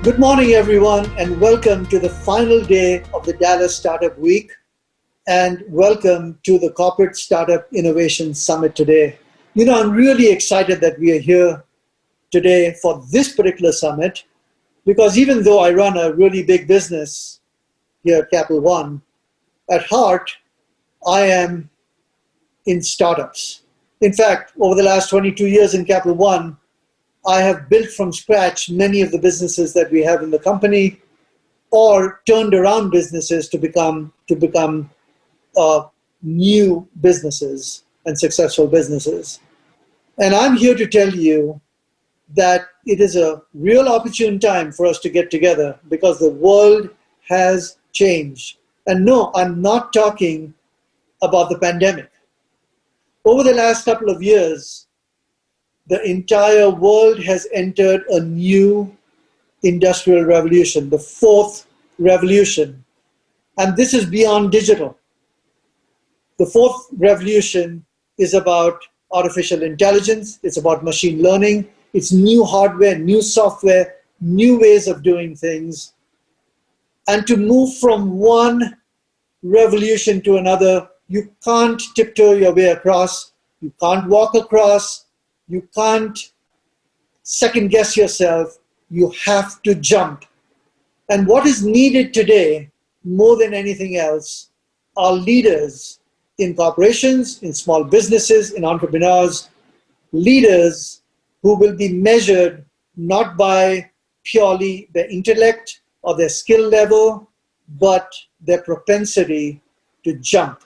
Good morning, everyone, and welcome to the final day of the Dallas Startup Week, and welcome to the Corporate Startup Innovation Summit today. I'm really excited that we are here today for this particular summit, because even though I run a really big business here at Capital One, at heart, I am in startups. In fact, over the last 22 years in Capital One, I have built from scratch many of the businesses that we have in the company, or turned around businesses to become new businesses and successful businesses. And I'm here to tell you that it is a real opportune time for us to get together, because the world has changed. And no, I'm not talking about the pandemic. Over the last couple of years, the entire world has entered a new industrial revolution, the fourth revolution. And this is beyond digital. The fourth revolution is about artificial intelligence, it's about machine learning, it's new hardware, new software, new ways of doing things. And to move from one revolution to another, you can't tiptoe your way across, you can't walk across, you can't second guess yourself, you have to jump. And what is needed today, more than anything else, are leaders in corporations, in small businesses, in entrepreneurs, leaders who will be measured not by purely their intellect or their skill level, but their propensity to jump.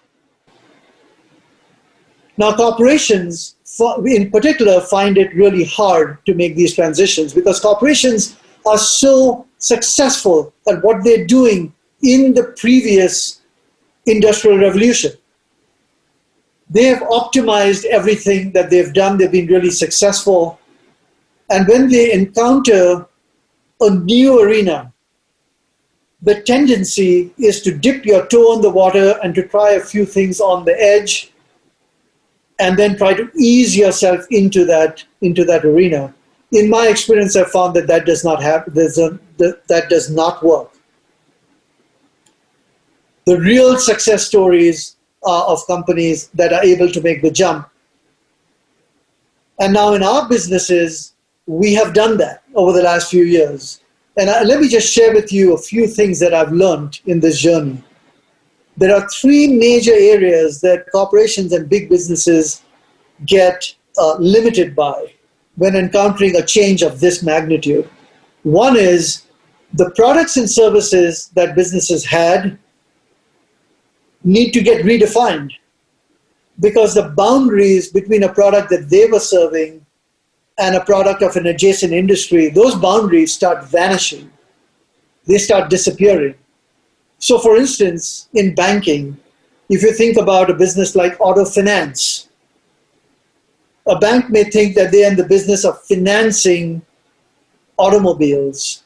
Now, corporations, in particular, find it really hard to make these transitions, because corporations are so successful at what they're doing in the previous industrial revolution. They have optimized everything that they've done. They've been really successful. And when they encounter a new arena, the tendency is to dip your toe in the water and to try a few things on the edge, and then try to ease yourself into that arena. In my experience, I've found that that does not that does not work. The real success stories are of companies that are able to make the jump. And now in our businesses, we have done that over the last few years. And let me just share with you a few things that I've learned in this journey. There are three major areas that corporations and big businesses get limited by when encountering a change of this magnitude. One is the products and services that businesses had need to get redefined, because the boundaries between a product that they were serving and a product of an adjacent industry, those boundaries start vanishing. They start disappearing. So for instance, in banking, if you think about a business like auto finance, a bank may think that they are in the business of financing automobiles,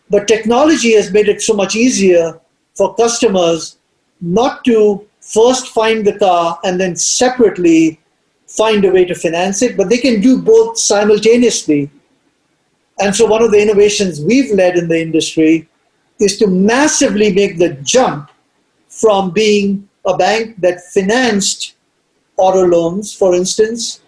but technology has made it so much easier for customers not to first find the car and then separately find a way to finance it, but they can do both simultaneously. And so one of the innovations we've led in the industry is to massively make the jump from being a bank that financed auto loans, for instance,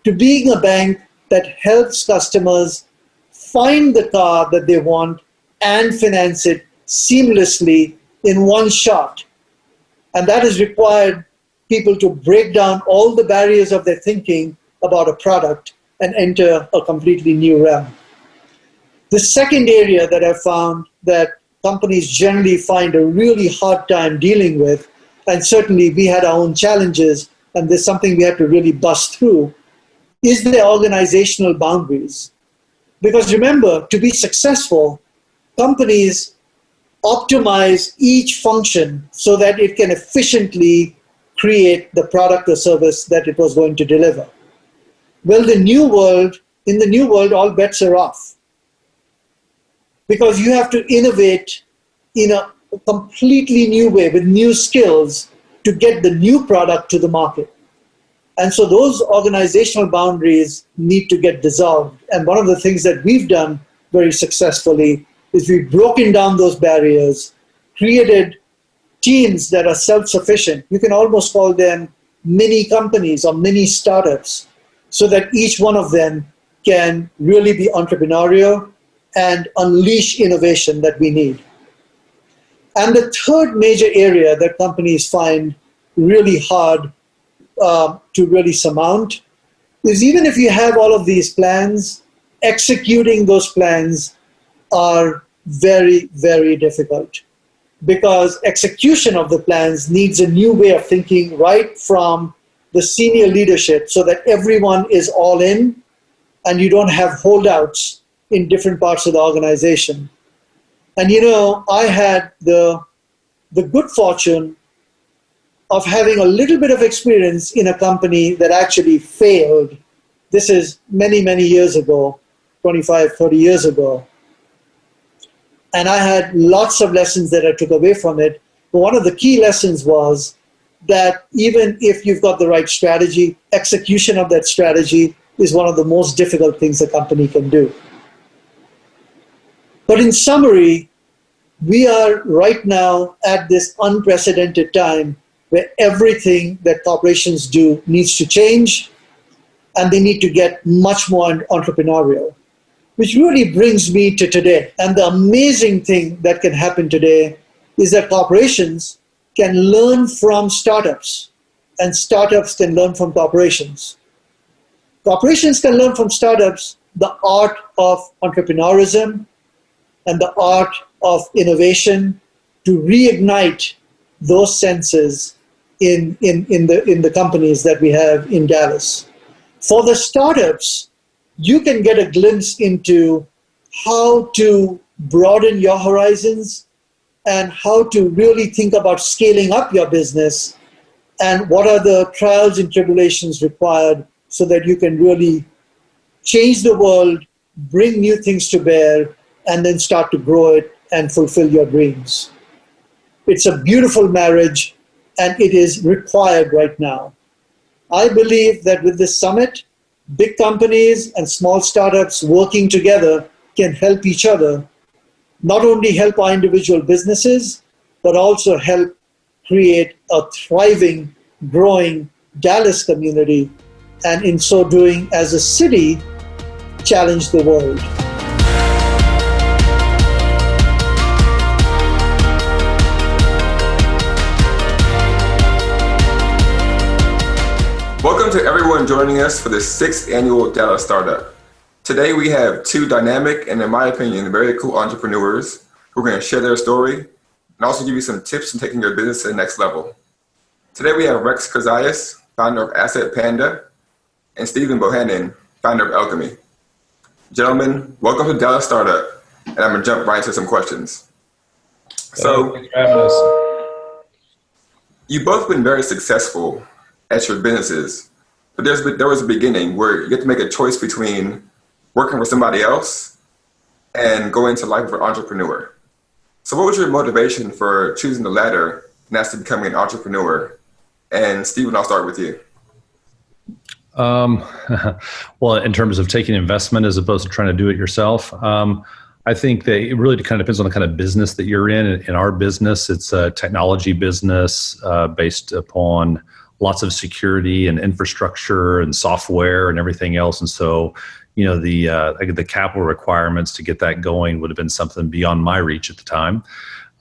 to being a bank that helps customers find the car that they want and finance it seamlessly in one shot. And that has required people to break down all the barriers of their thinking about a product and enter a completely new realm. The second area that I found that companies generally find a really hard time dealing with, and certainly we had our own challenges, and there's something we had to really bust through, is the organizational boundaries. Because remember, to be successful, companies optimize each function so that it can efficiently create the product or service that it was going to deliver. Well, in the new world, all bets are off, because you have to innovate in a completely new way with new skills to get the new product to the market. And so those organizational boundaries need to get dissolved. And one of the things that we've done very successfully is we've broken down those barriers, created teams that are self-sufficient. You can almost call them mini companies or mini startups, so that each one of them can really be entrepreneurial and unleash innovation that we need. And the third major area that companies find really hard to really surmount is, even if you have all of these plans, executing those plans are very, very difficult, because execution of the plans needs a new way of thinking right from the senior leadership, so that everyone is all in and you don't have holdouts in different parts of the organization. And I had the good fortune of having a little bit of experience in a company that actually failed. This is many, many years ago, 25, 30 years ago. And I had lots of lessons that I took away from it. But one of the key lessons was that even if you've got the right strategy, execution of that strategy is one of the most difficult things a company can do. But in summary, we are right now at this unprecedented time where everything that corporations do needs to change, and they need to get much more entrepreneurial, which really brings me to today. And the amazing thing that can happen today is that corporations can learn from startups, and startups can learn from corporations. Corporations can learn from startups the art of entrepreneurism and the art of innovation to reignite those senses in the companies that we have in Dallas. For the startups, you can get a glimpse into how to broaden your horizons and how to really think about scaling up your business, and what are the trials and tribulations required so that you can really change the world, bring new things to bear, and then start to grow it and fulfill your dreams. It's a beautiful marriage, and it is required right now. I believe that with this summit, big companies and small startups working together can help each other, not only help our individual businesses, but also help create a thriving, growing Dallas community, and in so doing, as a city, challenge the world. Welcome to everyone joining us for the 6th annual Dallas Startup. Today we have two dynamic and, in my opinion, very cool entrepreneurs who are going to share their story and also give you some tips on taking your business to the next level. Today we have Rex Kazayas, founder of Asset Panda, and Stephen Bohannon, founder of Alchemy. Gentlemen, welcome to Dallas Startup, and I'm going to jump right into some questions. So, thanks for having us. You've both been very successful at your businesses, but there was a beginning where you get to make a choice between working for somebody else and going into life of an entrepreneur. So what was your motivation for choosing the latter, and that's to becoming an entrepreneur? And Stephen, I'll start with you. Well, in terms of taking investment as opposed to trying to do it yourself, I think that it really kind of depends on the kind of business that you're in. In our business, it's a technology business based upon lots of security and infrastructure and software and everything else. And so, the capital requirements to get that going would have been something beyond my reach at the time.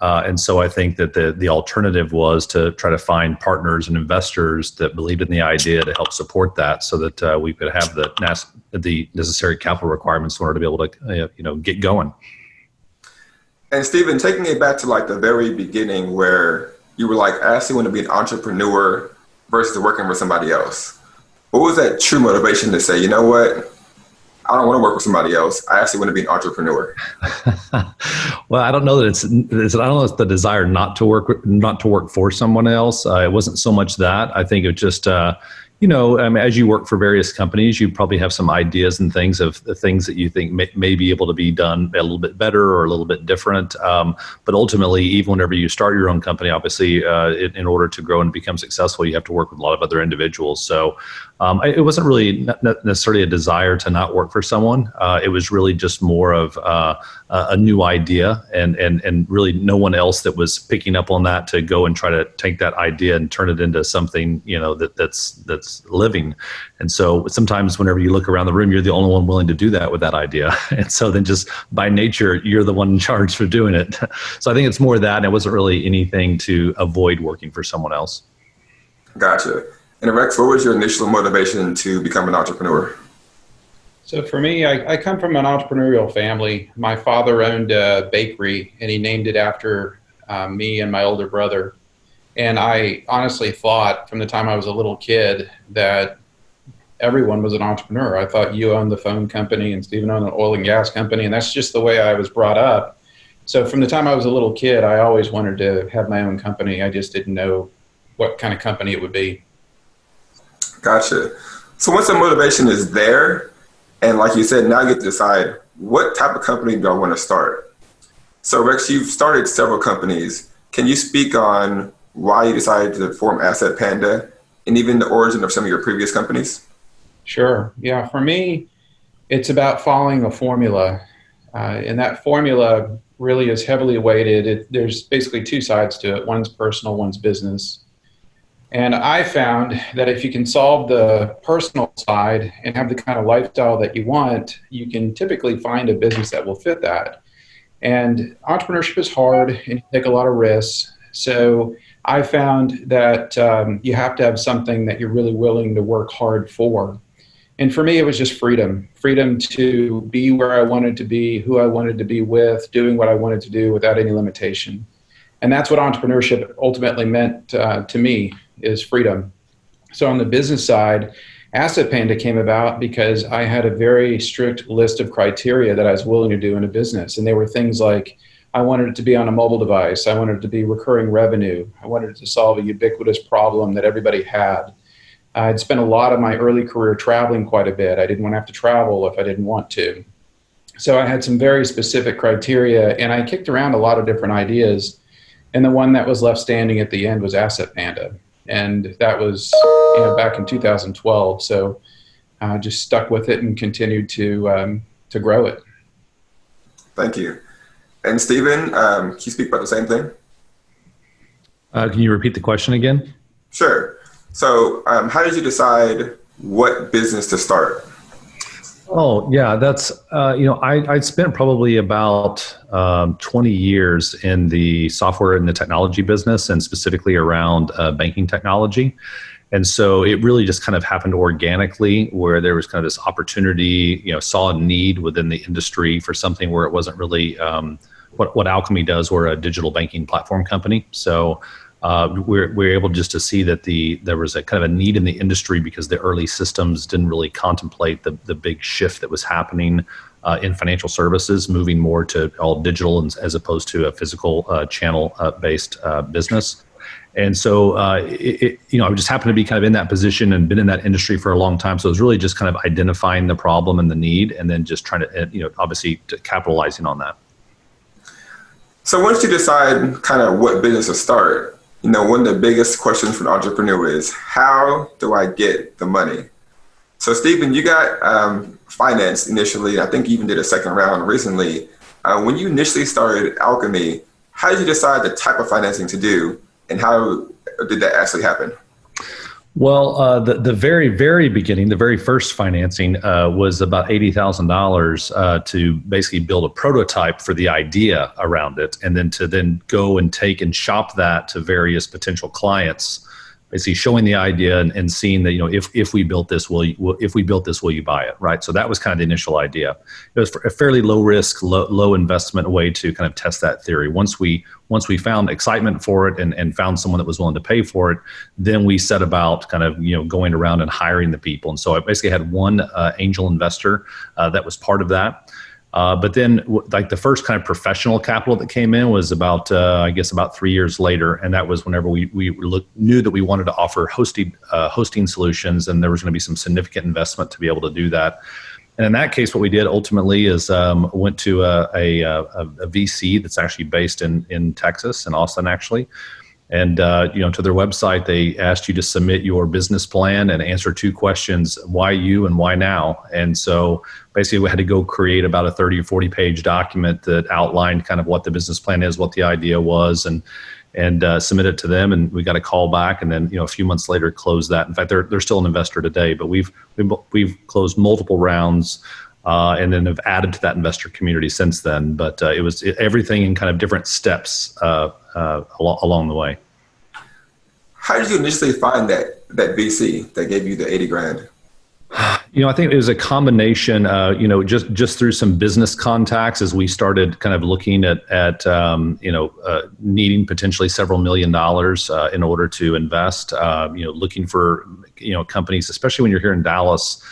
And so I think that the alternative was to try to find partners and investors that believed in the idea to help support that, so that we could have the necessary capital requirements in order to be able to get going. And Stephen, taking it back to like the very beginning where you were like, I actually want to be an entrepreneur versus working for somebody else. What was that true motivation to say, you know what? I don't want to work with somebody else. I actually want to be an entrepreneur. Well, I don't know that it's the desire not to work for someone else. It wasn't so much that. I think it just, as you work for various companies, you probably have some ideas and things of the things that you think may be able to be done a little bit better or a little bit different. But ultimately, even whenever you start your own company, obviously, in order to grow and become successful, you have to work with a lot of other individuals. So it wasn't really not necessarily a desire to not work for someone. It was really just more of a new idea, and really no one else that was picking up on that to go and try to take that idea and turn it into something that's living. And so sometimes whenever you look around the room, you're the only one willing to do that with that idea. And so then just by nature, you're the one in charge for doing it. So I think it's more that, and it wasn't really anything to avoid working for someone else. Gotcha. And Rex, what was your initial motivation to become an entrepreneur? So for me, I come from an entrepreneurial family. My father owned a bakery, and he named it after me and my older brother. And I honestly thought from the time I was a little kid that everyone was an entrepreneur. I thought you owned the phone company and Stephen owned the oil and gas company, and that's just the way I was brought up. So from the time I was a little kid, I always wanted to have my own company. I just didn't know what kind of company it would be. Gotcha. So once the motivation is there, and like you said, now you get to decide what type of company do I want to start. So Rex, you've started several companies. Can you speak on why you decided to form Asset Panda and even the origin of some of your previous companies? Sure. Yeah. For me, it's about following a formula. And that formula really is heavily weighted. There's basically two sides to it. One's personal, one's business. And I found that if you can solve the personal side and have the kind of lifestyle that you want, you can typically find a business that will fit that. And entrepreneurship is hard and you take a lot of risks. So I found that you have to have something that you're really willing to work hard for. And for me, it was just freedom to be where I wanted to be, who I wanted to be with, doing what I wanted to do without any limitation. And that's what entrepreneurship ultimately meant to me, is freedom. So on the business side, Asset Panda came about because I had a very strict list of criteria that I was willing to do in a business. And they were things like, I wanted it to be on a mobile device. I wanted it to be recurring revenue. I wanted it to solve a ubiquitous problem that everybody had. I'd spent a lot of my early career traveling quite a bit. I didn't want to have to travel if I didn't want to. So I had some very specific criteria, and I kicked around a lot of different ideas. And the one that was left standing at the end was Asset Panda. And that was back in 2012. So I just stuck with it and continued to grow it. Thank you. And Stephen, can you speak about the same thing? Can you repeat the question again? Sure. So how did you decide what business to start? Oh, yeah, that's, I'd spent probably about 20 years in the software and the technology business, and specifically around banking technology. And so it really just kind of happened organically, where there was kind of this opportunity, saw a need within the industry for something where it wasn't really what Alchemy does. We're a digital banking platform company. So we're able just to see that there was a kind of a need in the industry, because the early systems didn't really contemplate the big shift that was happening in financial services, moving more to all digital as opposed to a physical channel based business. And so, I just happened to be kind of in that position and been in that industry for a long time. So it was really just kind of identifying the problem and the need, and then just trying to, obviously capitalizing on that. So once you decide kind of what business to start, one of the biggest questions for an entrepreneur is, how do I get the money? So Stephen, you got financed initially. I think you even did a second round recently. When you initially started Alchemy, how did you decide the type of financing to do, and how did that actually happen? Well, the very, very beginning, the very first financing was about $80,000 to basically build a prototype for the idea around it, and then to go and take and shop that to various potential clients, basically showing the idea and seeing that, if we built this, will you buy it, right? So that was kind of the initial idea. It was a fairly low risk, low investment way to kind of test that theory. Once we found excitement for it and found someone that was willing to pay for it, then we set about kind of going around and hiring the people. And so I basically had one angel investor that was part of that. But then like the first kind of professional capital that came in was about, I guess about 3 years later. And that was whenever we knew that we wanted to offer hosting solutions, and there was going to be some significant investment to be able to do that. And in that case, what we did ultimately is went to a VC that's actually based in Texas, in Austin, actually. And to their website, they asked you to submit your business plan and answer 2 questions: why you and why now. And so basically, we had to go create about a 30 or 40 page document that outlined kind of what the business plan is, what the idea was, and submit it to them. And we got a call back, and then a few months later closed that. In fact, they're still an investor today, but we've closed multiple rounds, and then have added to that investor community since then. But it was everything in kind of different steps along the way. How did you initially find that VC that gave you the 80 grand? I think it was a combination, just through some business contacts as we started kind of looking at needing potentially several $1 million in order to invest, looking for, companies, especially when you're here in Dallas.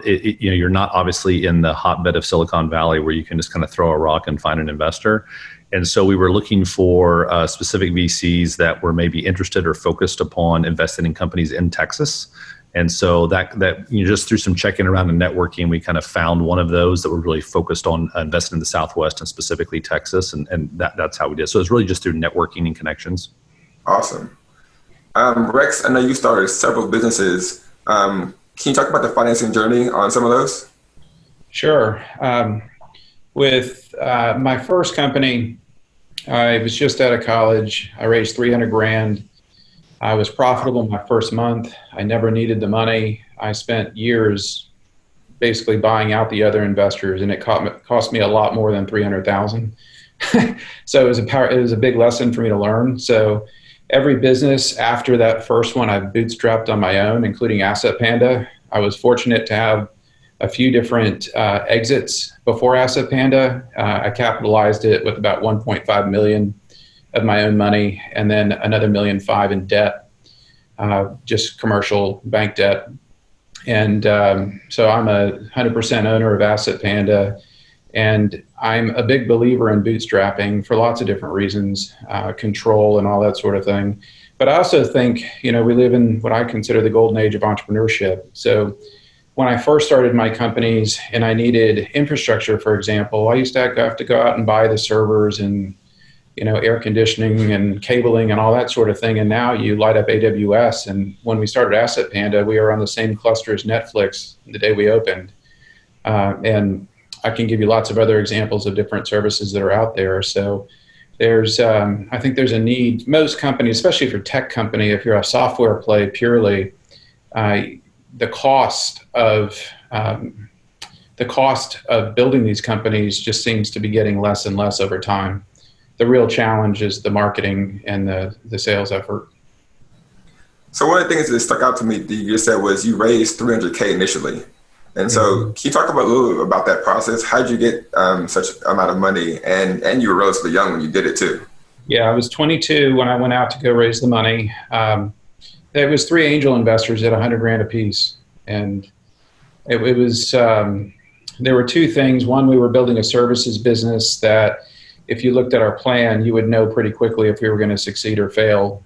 You're not obviously in the hotbed of Silicon Valley where you can just kind of throw a rock and find an investor. And so we were looking for specific VCs that were maybe interested or focused upon investing in companies in Texas. And so that just through some checking around and networking, we kind of found one of those that were really focused on investing in the Southwest and specifically Texas. And that's how we did. So it's really just through networking and connections. Awesome. Rex, I know you started several businesses. Can you talk about the financing journey on some of those? Sure. With my first company, I was just out of college. I raised 300 grand. I was profitable my first month. I never needed the money. I spent years basically buying out the other investors, and it cost me a lot more than 300,000. So it was a big lesson for me to learn. So every business after that first one, I bootstrapped on my own, including Asset Panda. I was fortunate to have a few different exits before Asset Panda. I capitalized it with about 1.5 million of my own money, and then another 1.5 million in debt, just commercial bank debt. And so I'm a 100% owner of Asset Panda, and I'm a big believer in bootstrapping for lots of different reasons, control and all that sort of thing. But I also think, we live in what I consider the golden age of entrepreneurship. So when I first started my companies and I needed infrastructure, for example, I used to have to go out and buy the servers and air conditioning and cabling and all that sort of thing. And now you light up AWS. And when we started Asset Panda, we were on the same cluster as Netflix the day we opened. And I can give you lots of other examples of different services that are out there. So there's, I think there's a need. Most companies, especially if you're a tech company, if you're a software play purely, the cost of building these companies just seems to be getting less and less over time. The real challenge is the marketing and the sales effort. So one of the things that stuck out to me that you just said was you raised 300K initially. And so can you talk a little bit about that process? How did you get such amount of money? And you were relatively young when you did it too. Yeah, I was 22 when I went out to go raise the money. There was 3 angel investors at 100 grand apiece. And it was, there were 2 things. One, we were building a services business that if you looked at our plan, you would know pretty quickly if we were going to succeed or fail.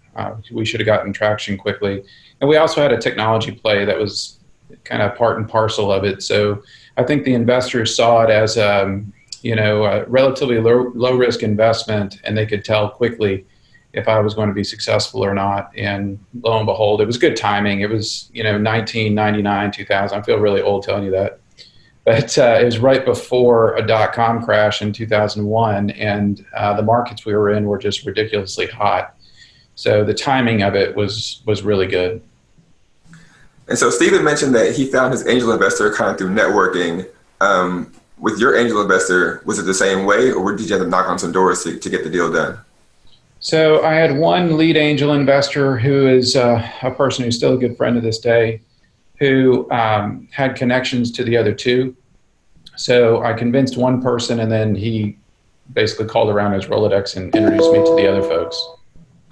We should have gotten traction quickly. And we also had a technology play that was kind of part and parcel of it. So I think the investors saw it as a relatively low risk investment, and they could tell quickly if I was going to be successful or not. And lo and behold, it was good timing. It was 1999, 2000. I feel really old telling you that. But it was right before a dot-com crash in 2001, and the markets we were in were just ridiculously hot. So the timing of it was really good. And so Stephen mentioned that he found his angel investor kind of through networking. With your angel investor, was it the same way, or did you have to knock on some doors to get the deal done? So I had one lead angel investor who is a person who's still a good friend to this day, who had connections to the other 2. So I convinced one person, and then he basically called around his Rolodex and introduced me to the other folks.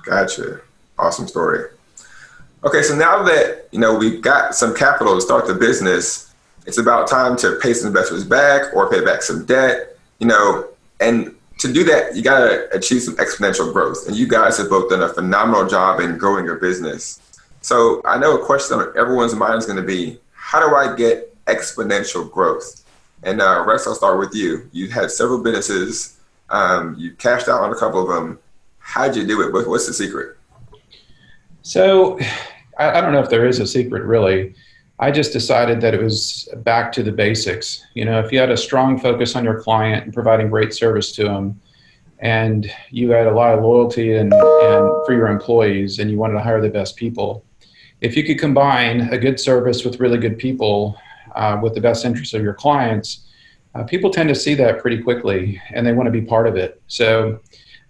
Gotcha. Awesome story. Okay, so now that we've got some capital to start the business, It's about time to pay some investors back or pay back some debt, and to do that, you got to achieve some exponential growth. And you guys have both done a phenomenal job in growing your business. So I know a question on everyone's mind is going to be, how do I get exponential growth? And Rex, I'll start with you. You had several businesses. You cashed out on a couple of them. How'd you do it? What's the secret? So I don't know if there is a secret, really. I just decided that it was back to the basics. If you had a strong focus on your client and providing great service to them, and you had a lot of loyalty and for your employees, and you wanted to hire the best people, if you could combine a good service with really good people, with the best interests of your clients, people tend to see that pretty quickly, and they want to be part of it. So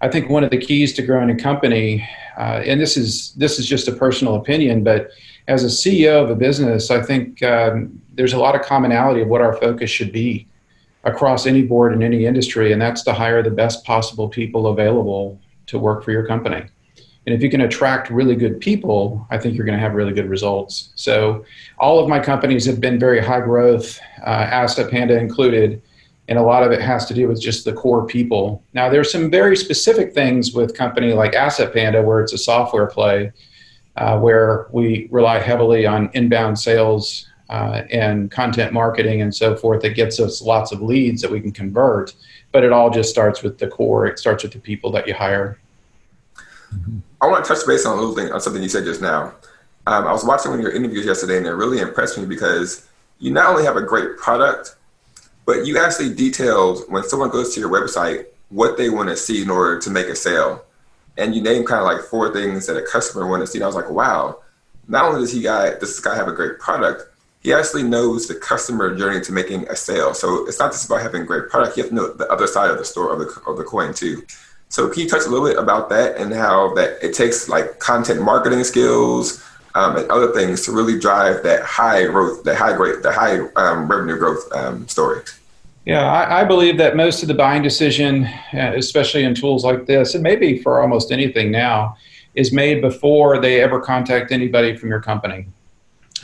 I think one of the keys to growing a company, and this is just a personal opinion, but as a CEO of a business, I think there's a lot of commonality of what our focus should be across any board in any industry, and that's to hire the best possible people available to work for your company. And if you can attract really good people, I think you're going to have really good results. So all of my companies have been very high growth, Asset Panda included, and a lot of it has to do with just the core people. Now, there's some very specific things with a company like Asset Panda where it's a software play, where we rely heavily on inbound sales and content marketing and so forth. That gets us lots of leads that we can convert, but it all just starts with the core. It starts with the people that you hire. I want to touch base on something you said just now. I was watching one of your interviews yesterday, and it really impressed me because you not only have a great product, but you actually detailed when someone goes to your website what they want to see in order to make a sale. And you named kind of like 4 things that a customer want to see. And I was like, wow, not only does this guy have a great product, he actually knows the customer journey to making a sale. So it's not just about having a great product, you have to know the other side of the store of the coin too. So can you touch a little bit about that and how that it takes like content marketing skills and other things to really drive that high revenue growth story? Yeah, I believe that most of the buying decision, especially in tools like this, and maybe for almost anything now, is made before they ever contact anybody from your company.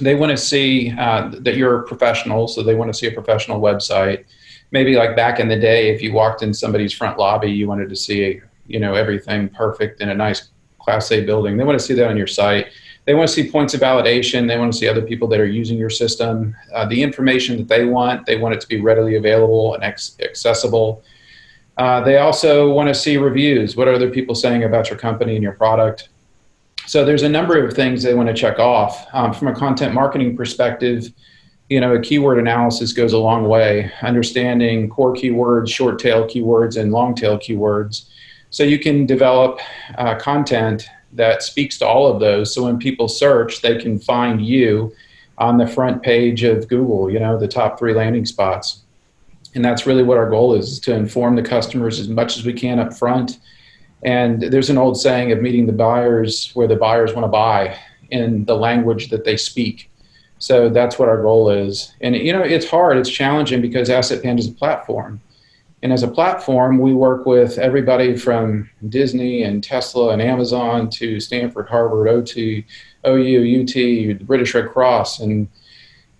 They want to see that you're a professional, so they want to see a professional website. Maybe like back in the day, if you walked in somebody's front lobby, you wanted to see, everything perfect in a nice Class A building. They want to see that on your site. They want to see points of validation. They want to see other people that are using your system. The information that they want it to be readily available and accessible. They also want to see reviews. What are other people saying about your company and your product? So there's a number of things they want to check off. From a content marketing perspective, a keyword analysis goes a long way. Understanding core keywords, short tail keywords, and long tail keywords. So you can develop content that speaks to all of those. So when people search, they can find you on the front page of Google, the top 3 landing spots. And that's really what our goal is to inform the customers as much as we can up front. And there's an old saying of meeting the buyers where the buyers want to buy in the language that they speak. So that's what our goal is. And, it's hard, it's challenging because Asset Panda is a platform. And as a platform, we work with everybody from Disney and Tesla and Amazon to Stanford, Harvard, OU, UT, the British Red Cross. And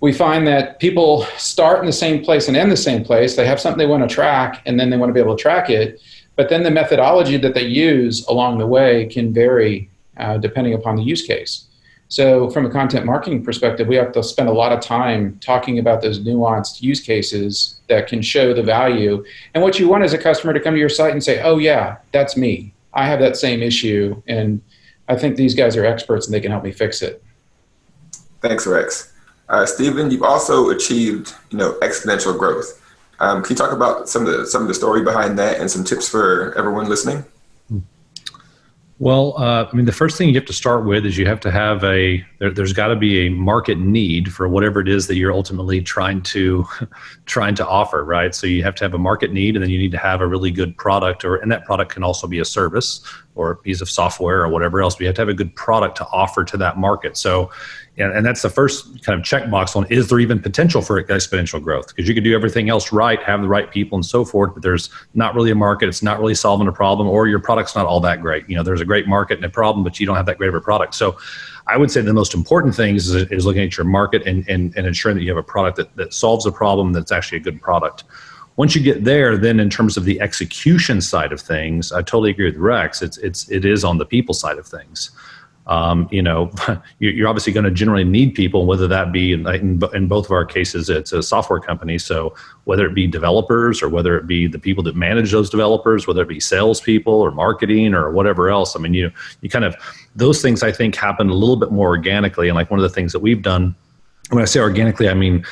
we find that people start in the same place and end the same place. They have something they want to track, and then they want to be able to track it. But then the methodology that they use along the way can vary depending upon the use case. So from a content marketing perspective, we have to spend a lot of time talking about those nuanced use cases that can show the value. And what you want is a customer to come to your site and say, oh yeah, that's me. I have that same issue. And I think these guys are experts and they can help me fix it. Thanks, Rex. Stephen, you've also achieved, exponential growth. Can you talk about some of the story behind that and some tips for everyone listening? Well, the first thing you have to start with is you have to have there's got to be a market need for whatever it is that you're ultimately trying to offer, right? So you have to have a market need, and then you need to have a really good product, and that product can also be a service or a piece of software or whatever else. But you have to have a good product to offer to that market. So, and that's the first kind of checkbox on, is there even potential for exponential growth? Because you could do everything else right, have the right people and so forth, but there's not really a market. It's not really solving a problem, or your product's not all that great. There's a great market and a problem, but you don't have that great of a product. So I would say the most important thing is looking at your market and ensuring that you have a product that solves a problem that's actually a good product. Once you get there, then in terms of the execution side of things, I totally agree with Rex. It is on the people side of things. You're obviously going to generally need people, whether that be in both of our cases, it's a software company. So whether it be developers or whether it be the people that manage those developers, whether it be salespeople or marketing or whatever else. I mean, you kind of, those things I think happen a little bit more organically. And like one of the things that we've done, when I say organically, I mean,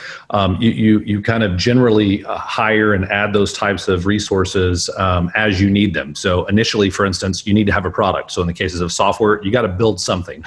you kind of generally hire and add those types of resources as you need them. So initially, for instance, you need to have a product. So in the cases of software, you got to build something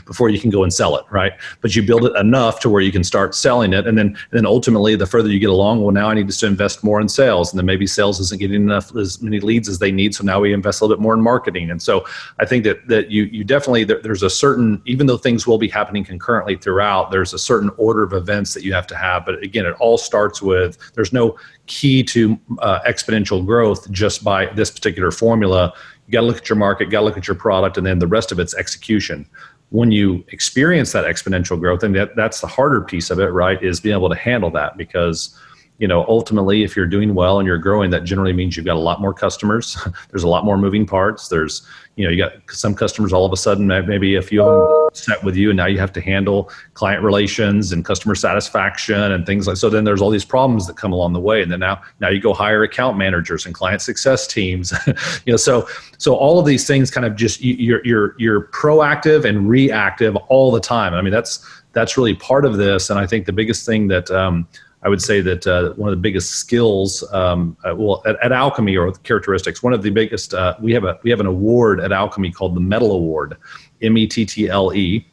before you can go and sell it, right? But you build it enough to where you can start selling it. And then ultimately, the further you get along, well, now I need to invest more in sales. And then maybe sales isn't getting as many leads as they need. So now we invest a little bit more in marketing. And so I think that you definitely, there's a certain, even though things will be happening concurrently throughout, there's a certain order of events that you have to have. But again, it all starts with, there's no key to exponential growth just by this particular formula. You got to look at your market, got to look at your product, and then the rest of it's execution. When you experience that exponential growth, and that's the harder piece of it, right, is being able to handle that, because ultimately, if you're doing well and you're growing, that generally means you've got a lot more customers. There's a lot more moving parts. There's, you got some customers all of a sudden, maybe a few of them set with you, and now you have to handle client relations and customer satisfaction and things like. So then there's all these problems that come along the way, and then now you go hire account managers and client success teams. So all of these things kind of just you're proactive and reactive all the time. I mean, that's really part of this, and I think the biggest thing that I would say that one of the biggest skills, at Alchemy, or characteristics, one of the biggest, we have an award at Alchemy called the Mettle Award, METTLE,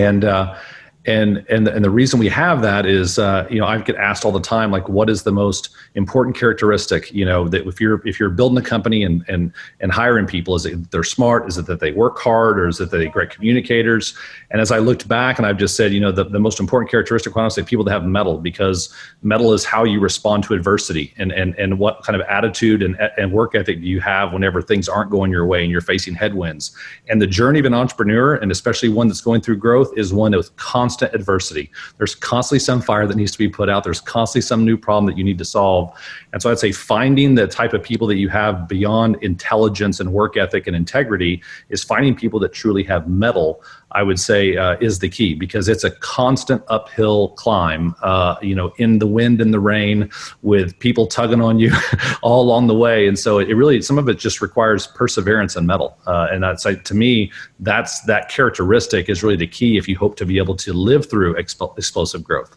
and the reason we have that is, I get asked all the time, like, what is the most important characteristic, that if you're building a company and hiring people, is it they're smart? Is it that they work hard? Or is it that they're great communicators? And as I looked back, and I've just said, the most important characteristic, honestly, people that have mettle, because mettle is how you respond to adversity, and what kind of attitude and work ethic do you have whenever things aren't going your way and you're facing headwinds. And the journey of an entrepreneur, and especially one that's going through growth, is one with constant adversity. There's constantly some fire that needs to be put out. There's constantly some new problem that you need to solve. And so I'd say finding the type of people that you have beyond intelligence and work ethic and integrity is finding people that truly have mettle, I would say, is the key, because it's a constant uphill climb, in the wind and the rain, with people tugging on you all along the way. And so it really, some of it just requires perseverance and mettle. And that's, to me, that characteristic is really the key if you hope to be able to live through explosive growth.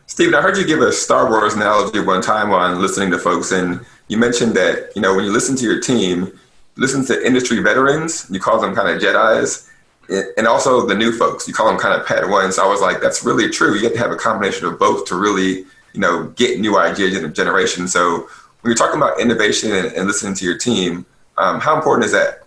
Stephen, I heard you give a Star Wars analogy one time on listening to folks, and you mentioned that, when you listen to your team, listen to industry veterans, you call them kind of Jedis, and also the new folks, you call them kind of Padawans. So I was like, that's really true. You have to have a combination of both to really, get new ideas in a generation. So when you're talking about innovation and listening to your team, how important is that?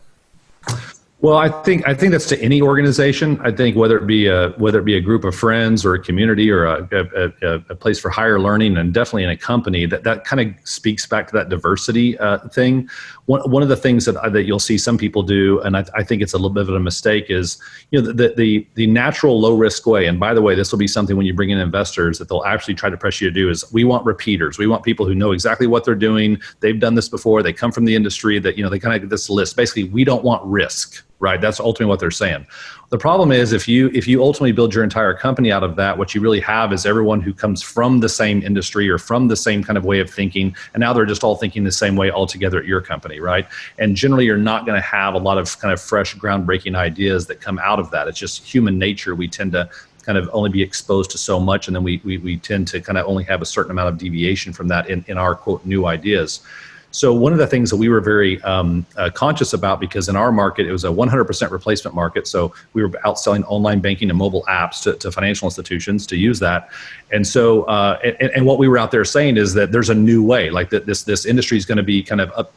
Well, I think that's to any organization. I think whether it be a group of friends or a community or a place for higher learning, and definitely in a company, that kind of speaks back to that diversity thing. One of the things that you'll see some people do, and I think it's a little bit of a mistake, is the natural low risk way. And by the way, this will be something when you bring in investors that they'll actually try to press you to do, is we want repeaters. We want people who know exactly what they're doing. They've done this before. They come from the industry. That they kind of get this list. Basically, we don't want risk. Right, that's ultimately what they're saying. The problem is if you ultimately build your entire company out of that, what you really have is everyone who comes from the same industry or from the same kind of way of thinking, and now they're just all thinking the same way altogether at your company, right? And generally, you're not going to have a lot of kind of fresh, groundbreaking ideas that come out of that. It's just human nature. We tend to kind of only be exposed to so much, and then we tend to kind of only have a certain amount of deviation from that in our, quote, new ideas. So one of the things that we were very conscious about, because in our market, it was a 100% replacement market. So we were out selling online banking and mobile apps to financial institutions to use that. And so, and what we were out there saying is that there's a new way, like that this industry is going to be kind of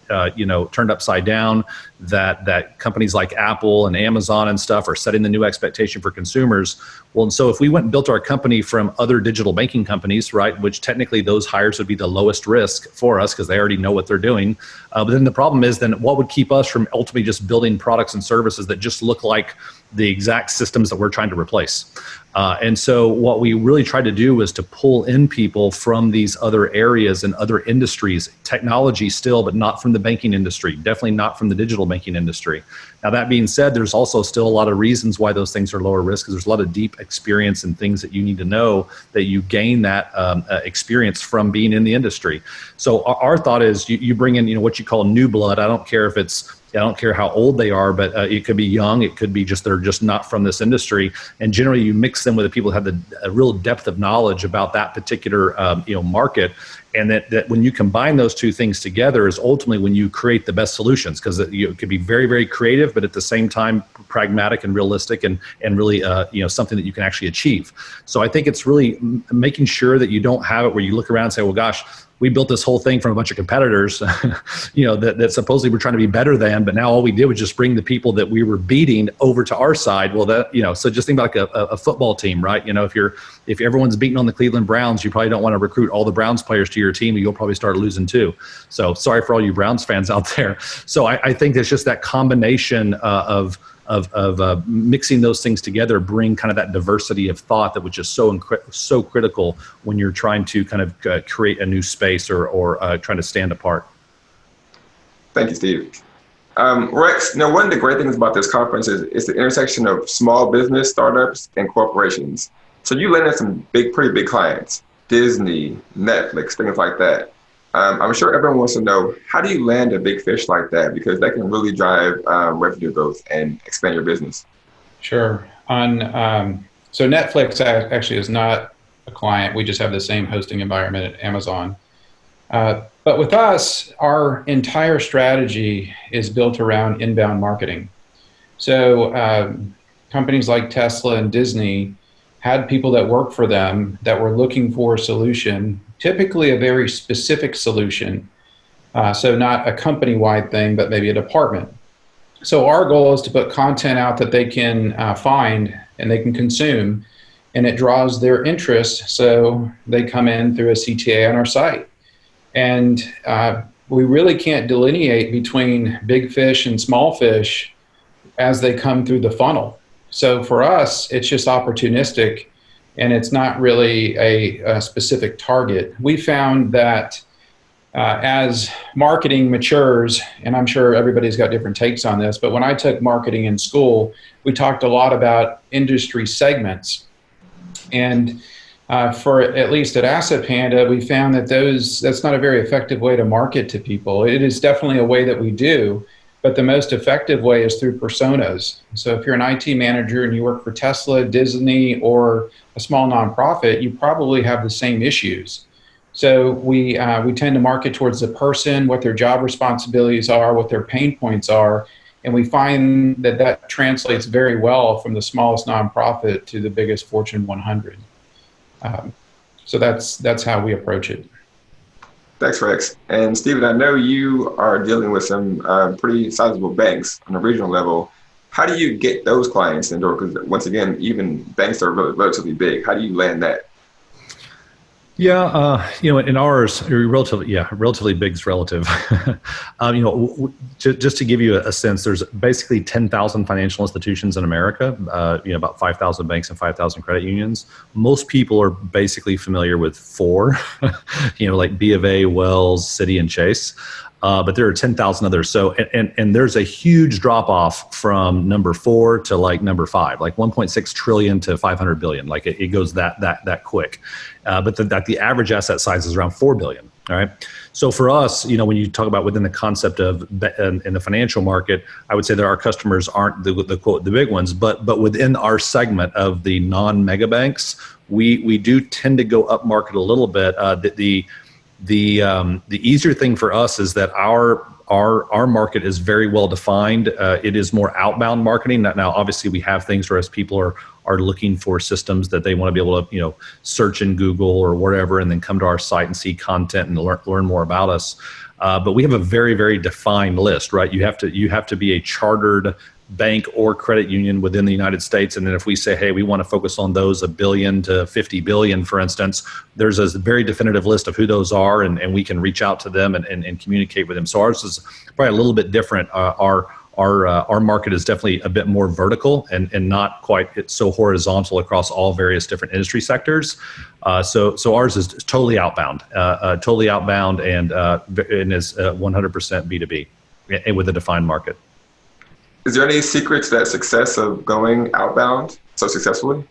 turned upside down, that companies like Apple and Amazon and stuff are setting the new expectation for consumers. Well, and so if we went and built our company from other digital banking companies, right, which technically those hires would be the lowest risk for us because they already know what they're doing. But then the problem is, then what would keep us from ultimately just building products and services that just look like the exact systems that we're trying to replace. And so what we really tried to do was to pull in people from these other areas and other industries, technology still, but not from the banking industry, definitely not from the digital banking industry. Now, that being said, there's also still a lot of reasons why those things are lower risk, because there's a lot of deep experience and things that you need to know that you gain that experience from being in the industry. So our thought is you bring in, what you call new blood. I don't care how old they are, but it could be young. It could be they're just not from this industry. And generally, you mix them with the people who have a real depth of knowledge about that particular market. And that when you combine those two things together is ultimately when you create the best solutions, because it could be very, very creative, but at the same time pragmatic and realistic and really something that you can actually achieve. So I think it's really making sure that you don't have it where you look around and say, well, gosh, we built this whole thing from a bunch of competitors, that supposedly we're trying to be better than, but now all we did was just bring the people that we were beating over to our side. Well, so just think about like a football team, right? If everyone's beating on the Cleveland Browns, you probably don't want to recruit all the Browns players to your team, and you'll probably start losing too. So sorry for all you Browns fans out there. So I think it's just that combination of mixing those things together, bring kind of that diversity of thought that was just so critical when you're trying to kind of create a new space or trying to stand apart. Thank you, Steve. Rex, one of the great things about this conference is the intersection of small business, startups, and corporations. So you landed some pretty big clients, Disney, Netflix, things like that. I'm sure everyone wants to know, how do you land a big fish like that? Because that can really drive revenue growth and expand your business. Sure. So Netflix actually is not a client. We just have the same hosting environment at Amazon. But with us, our entire strategy is built around inbound marketing. So companies like Tesla and Disney had people that work for them that were looking for a solution, typically a very specific solution. So not a company-wide thing, but maybe a department. So our goal is to put content out that they can find and they can consume, and it draws their interest. So they come in through a CTA on our site. And we really can't delineate between big fish and small fish as they come through the funnel. So for us, it's just opportunistic, and it's not really a specific target. We found that as marketing matures, and I'm sure everybody's got different takes on this, but when I took marketing in school, we talked a lot about industry segments. And for at least at Asset Panda, we found that that's not a very effective way to market to people. It is definitely a way that we do, but the most effective way is through personas. So if you're an IT manager and you work for Tesla, Disney, or a small nonprofit, you probably have the same issues. So we tend to market towards the person, what their job responsibilities are, what their pain points are, and we find that translates very well from the smallest nonprofit to the biggest Fortune 100. So that's how we approach it. Thanks, Rex. And Stephen, I know you are dealing with some pretty sizable banks on a regional level. How do you get those clients in the door? Because once again, even banks are relatively big. How do you land that? Yeah, in ours, relatively big is relative. Just to give you a sense, there's basically 10,000 financial institutions in America, about 5,000 banks and 5,000 credit unions. Most people are basically familiar with 4, like B of A, Wells, Citi, and Chase. But there are 10,000 others. So, and there's a huge drop off from number 4 to like number 5, like 1.6 trillion to 500 billion. Like it goes that quick. But the average asset size is around 4 billion. All right. So for us, when you talk about within the concept of in the financial market, I would say that our customers aren't the quote the big ones, but within our segment of the non-mega banks, we do tend to go up market a little bit. The easier thing for us is that our market is very well defined. It is more outbound marketing. Now, obviously, we have things where as people are looking for systems that they want to be able to search in Google or wherever, and then come to our site and see content and learn more about us. But we have a very, very defined list, right? You have to be a chartered bank or credit union within the United States. And then if we say, hey, we want to focus on those $1 billion to $50 billion, for instance, there's a very definitive list of who those are, and we can reach out to them and communicate with them. So ours is probably a little bit different. Our our market is definitely a bit more vertical and not quite so horizontal across all various different industry sectors. So ours is totally outbound, and is 100% B2B and with a defined market. Is there any secrets to that success of going outbound so successfully?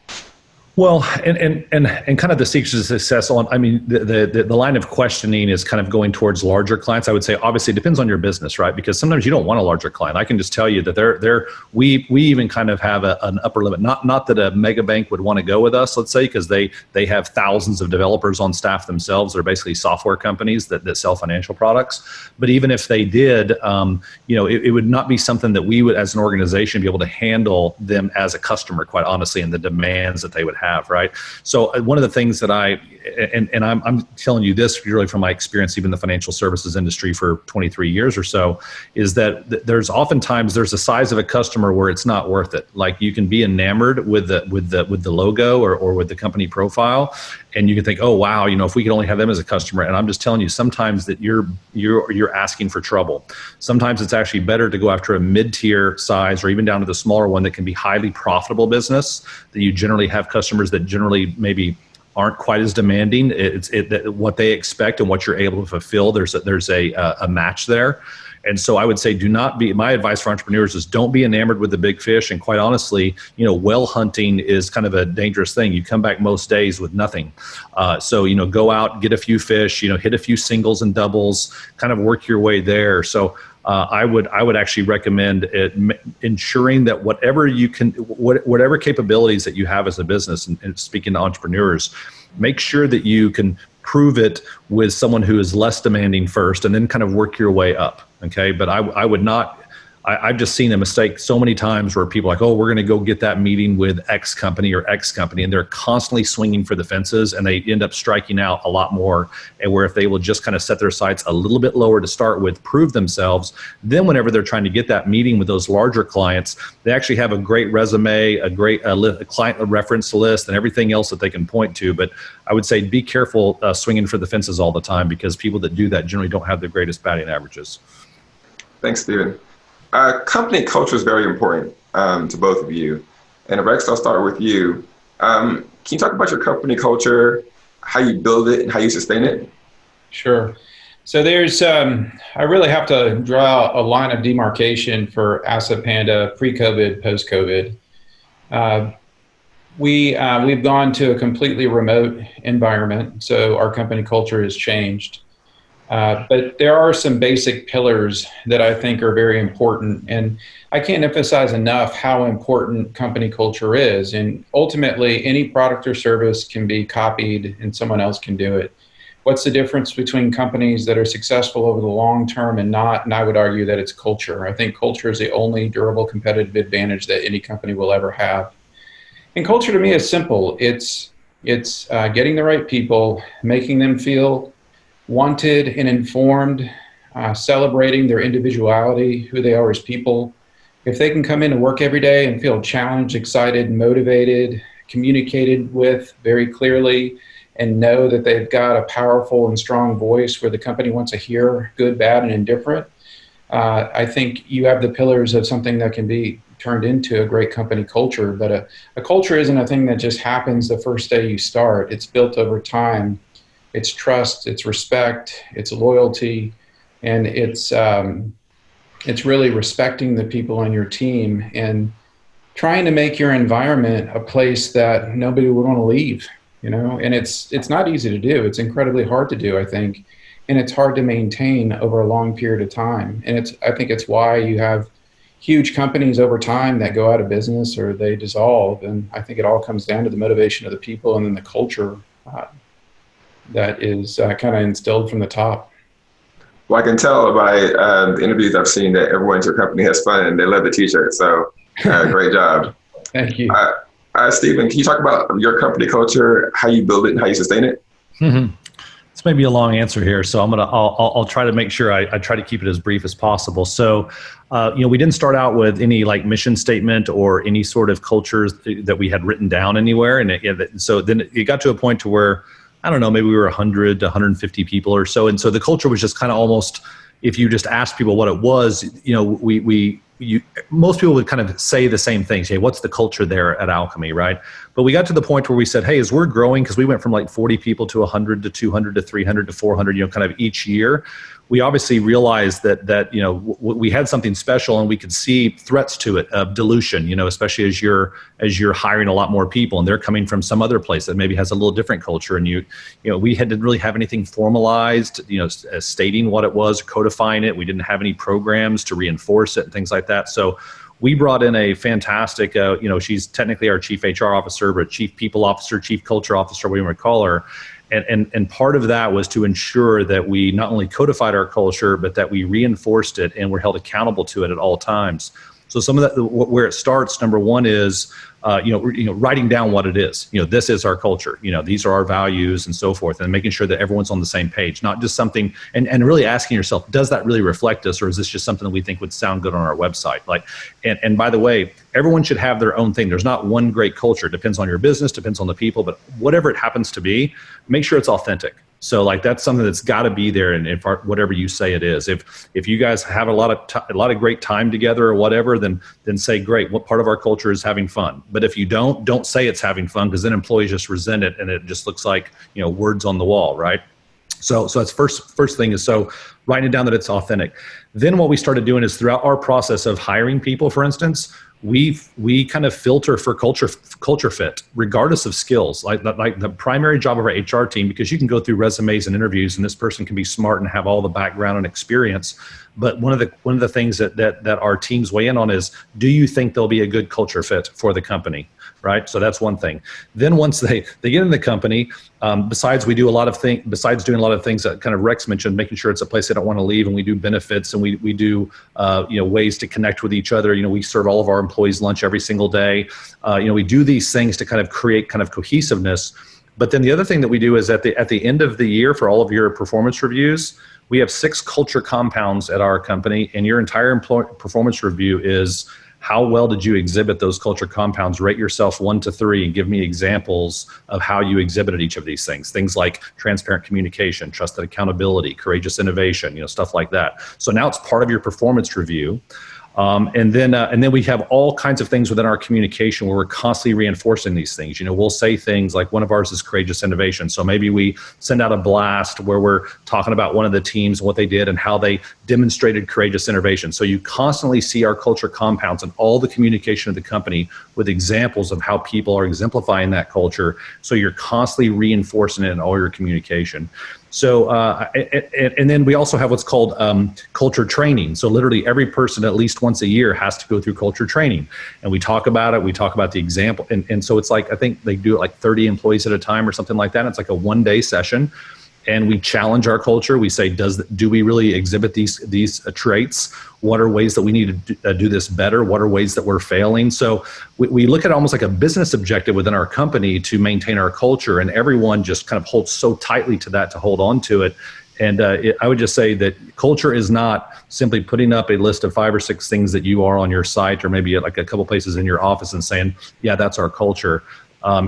Well, and kind of the secrets of success on, I mean, the line of questioning is kind of going towards larger clients. I would say, obviously, it depends on your business, right? Because sometimes you don't want a larger client. I can just tell you that we even kind of have an upper limit. Not that a mega bank would want to go with us, let's say, because they have thousands of developers on staff themselves. They're basically software companies that sell financial products. But even if they did, it would not be something that we would, as an organization, be able to handle them as a customer, quite honestly, and the demands that they would have, right? So one of the things that I'm telling you this really from my experience, even in the financial services industry for 23 years or so, is that there's oftentimes a size of a customer where it's not worth it. Like you can be enamored with the logo or with the company profile, and you can think, oh wow, if we could only have them as a customer. And I'm just telling you, sometimes that you're asking for trouble. Sometimes it's actually better to go after a mid-tier size or even down to the smaller one that can be highly profitable business, that you generally have customers that generally maybe aren't quite as demanding. What they expect and what you're able to fulfill, there's a match there. And so I would say, my advice for entrepreneurs is don't be enamored with the big fish. And quite honestly, whale hunting is kind of a dangerous thing. You come back most days with nothing. So go out, get a few fish, hit a few singles and doubles, kind of work your way there. So I would actually recommend ensuring that whatever capabilities that you have as a business, and speaking to entrepreneurs, make sure that you can prove it with someone who is less demanding first, and then kind of work your way up. Okay, but I would not. I've just seen a mistake so many times where people are like, oh, we're going to go get that meeting with X company or X company, and they're constantly swinging for the fences, and they end up striking out a lot more. And where if they will just kind of set their sights a little bit lower to start with, prove themselves, then whenever they're trying to get that meeting with those larger clients, they actually have a great resume, a great client reference list, and everything else that they can point to. But I would say be careful swinging for the fences all the time, because people that do that generally don't have the greatest batting averages. Thanks, Stephen. Company culture is very important to both of you. And Rex, I'll start with you. Can you talk about your company culture, how you build it and how you sustain it? Sure. So there's, I really have to draw a line of demarcation for Asset Panda pre-COVID, post-COVID. We've gone to a completely remote environment, so our company culture has changed. But there are some basic pillars that I think are very important, and I can't emphasize enough how important company culture is. And ultimately, any product or service can be copied and someone else can do it. What's the difference between companies that are successful over the long term and not? And I would argue that it's culture. I think culture is the only durable competitive advantage that any company will ever have. And culture to me is simple. It's getting the right people, making them feel wanted and informed, celebrating their individuality, who they are as people. If they can come into work every day and feel challenged, excited, motivated, communicated with very clearly, and know that they've got a powerful and strong voice where the company wants to hear good, bad, and indifferent, I think you have the pillars of something that can be turned into a great company culture. But a culture isn't a thing that just happens the first day you start. It's built over time. It's trust, it's respect, it's loyalty, and it's really respecting the people on your team and trying to make your environment a place that nobody would want to leave, and it's not easy to do. It's incredibly hard to do, I think, and it's hard to maintain over a long period of time. And I think it's why you have huge companies over time that go out of business or they dissolve. And I think it all comes down to the motivation of the people and then the culture that is kind of instilled from the top. Well, I can tell by the interviews I've seen that everyone at your company has fun and they love the t-shirt. So great job. Thank you. Stephen, can you talk about your company culture, how you build it and how you sustain it? Mm-hmm. This may be a long answer here, so I'll try to make sure I try to keep it as brief as possible. So, we didn't start out with any mission statement or any sort of cultures that we had written down anywhere, and so then it got to a point to where, I don't know, maybe we were 100 to 150 people or so. And so the culture was just kind of almost, if you just asked people what it was, we most people would kind of say the same things. Hey, what's the culture there at Alchemy, right? But we got to the point where we said, hey, as we're growing, because we went from like 40 people to 100 to 200 to 300 to 400, kind of each year, we obviously realized that we had something special, and we could see threats to it of dilution, especially as you're hiring a lot more people and they're coming from some other place that maybe has a little different culture. And we didn't really have anything formalized, stating what it was, codifying it. We didn't have any programs to reinforce it and things like that. So we brought in a fantastic, she's technically our chief HR officer, but chief people officer, chief culture officer, whatever you want to call her. And part of that was to ensure that we not only codified our culture, but that we reinforced it and were held accountable to it at all times. So some of that, where it starts, number one is, writing down what it is. This is our culture. These are our values and so forth, and making sure that everyone's on the same page, not just something, and really asking yourself, does that really reflect us, or is this just something that we think would sound good on our website? And by the way, everyone should have their own thing. There's not one great culture. It depends on your business, depends on the people, but whatever it happens to be, make sure it's authentic. So that's something that's got to be there, and if whatever you say it is. If you guys have a lot of great time together or whatever, then say, great, what part of our culture is having fun? But if you don't say it's having fun, because then employees just resent it and it just looks like words on the wall, right? So that's first thing is, so writing it down that it's authentic. Then what we started doing is, throughout our process of hiring people, for instance, we kind of filter for culture fit, regardless of skills. Like the primary job of our HR team, because you can go through resumes and interviews, and this person can be smart and have all the background and experience. But one of the things that our teams weigh in on is, do you think they'll be a good culture fit for the company? Right. So that's one thing. Then once they get in the company, besides doing a lot of things that kind of Rex mentioned, making sure it's a place they don't want to leave, and we do benefits, and we do ways to connect with each other. We serve all of our employees lunch every single day. We do these things to kind of create kind of cohesiveness. But then the other thing that we do is at the end of the year, for all of your performance reviews, we have 6 culture compounds at our company, and your entire performance review is, how well did you exhibit those culture compounds? Rate yourself 1 to 3 and give me examples of how you exhibited each of these things. Things like transparent communication, trusted accountability, courageous innovation, stuff like that. So now it's part of your performance review. And then we have all kinds of things within our communication where we're constantly reinforcing these things. We'll say things like, one of ours is courageous innovation. So maybe we send out a blast where we're talking about one of the teams, what they did and how they demonstrated courageous innovation. So you constantly see our culture compounds and all the communication of the company with examples of how people are exemplifying that culture. So you're constantly reinforcing it in all your communication. So, and then we also have what's called culture training. So literally every person at least once a year has to go through culture training. And we talk about it. We talk about the example. And so it's like, I think they do it like 30 employees at a time or something like that. And it's like a one-day session. And we challenge our culture. We say, do we really exhibit these traits? What are ways that we need to do this better? What are ways that we're failing? So we look at it almost like a business objective within our company to maintain our culture, and everyone just kind of holds so tightly to that to hold on to it. And I would just say that culture is not simply putting up a list of 5 or 6 things that you are on your site, or maybe at like a couple places in your office, and saying, yeah, that's our culture.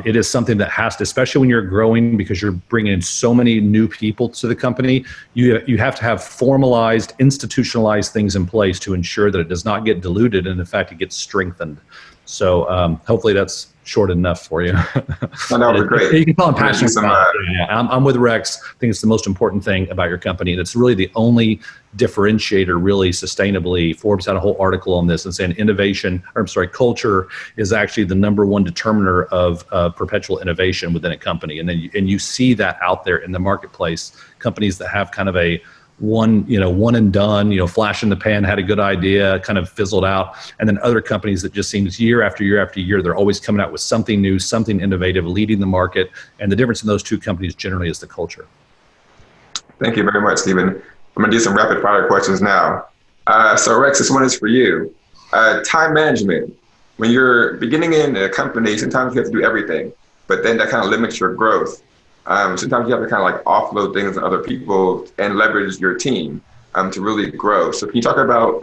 It is something that has to, especially when you're growing, because you're bringing in so many new people to the company, you have to have formalized, institutionalized things in place to ensure that it does not get diluted, and in fact, it gets strengthened. So hopefully that's short enough for you. No, that would be great. You can tell I'm passionate about it. Yeah, I'm with Rex. I think it's the most important thing about your company, and it's really the only differentiator, really sustainably. Forbes had a whole article on this and saying culture is actually the number one determiner of perpetual innovation within a company. And then you see that out there in the marketplace, companies that have kind of a one and done, flash in the pan, had a good idea, kind of fizzled out. And then other companies that just seems year after year after year, they're always coming out with something new, something innovative, leading the market. And the difference in those two companies generally is the culture. Thank you very much, Stephen. I'm going to do some rapid fire questions now. So Rex, this one is for you. Time management. When you're beginning in a company, sometimes you have to do everything, but then that kind of limits your growth. Sometimes you have to kind of like offload things on other people and leverage your team to really grow. So can you talk about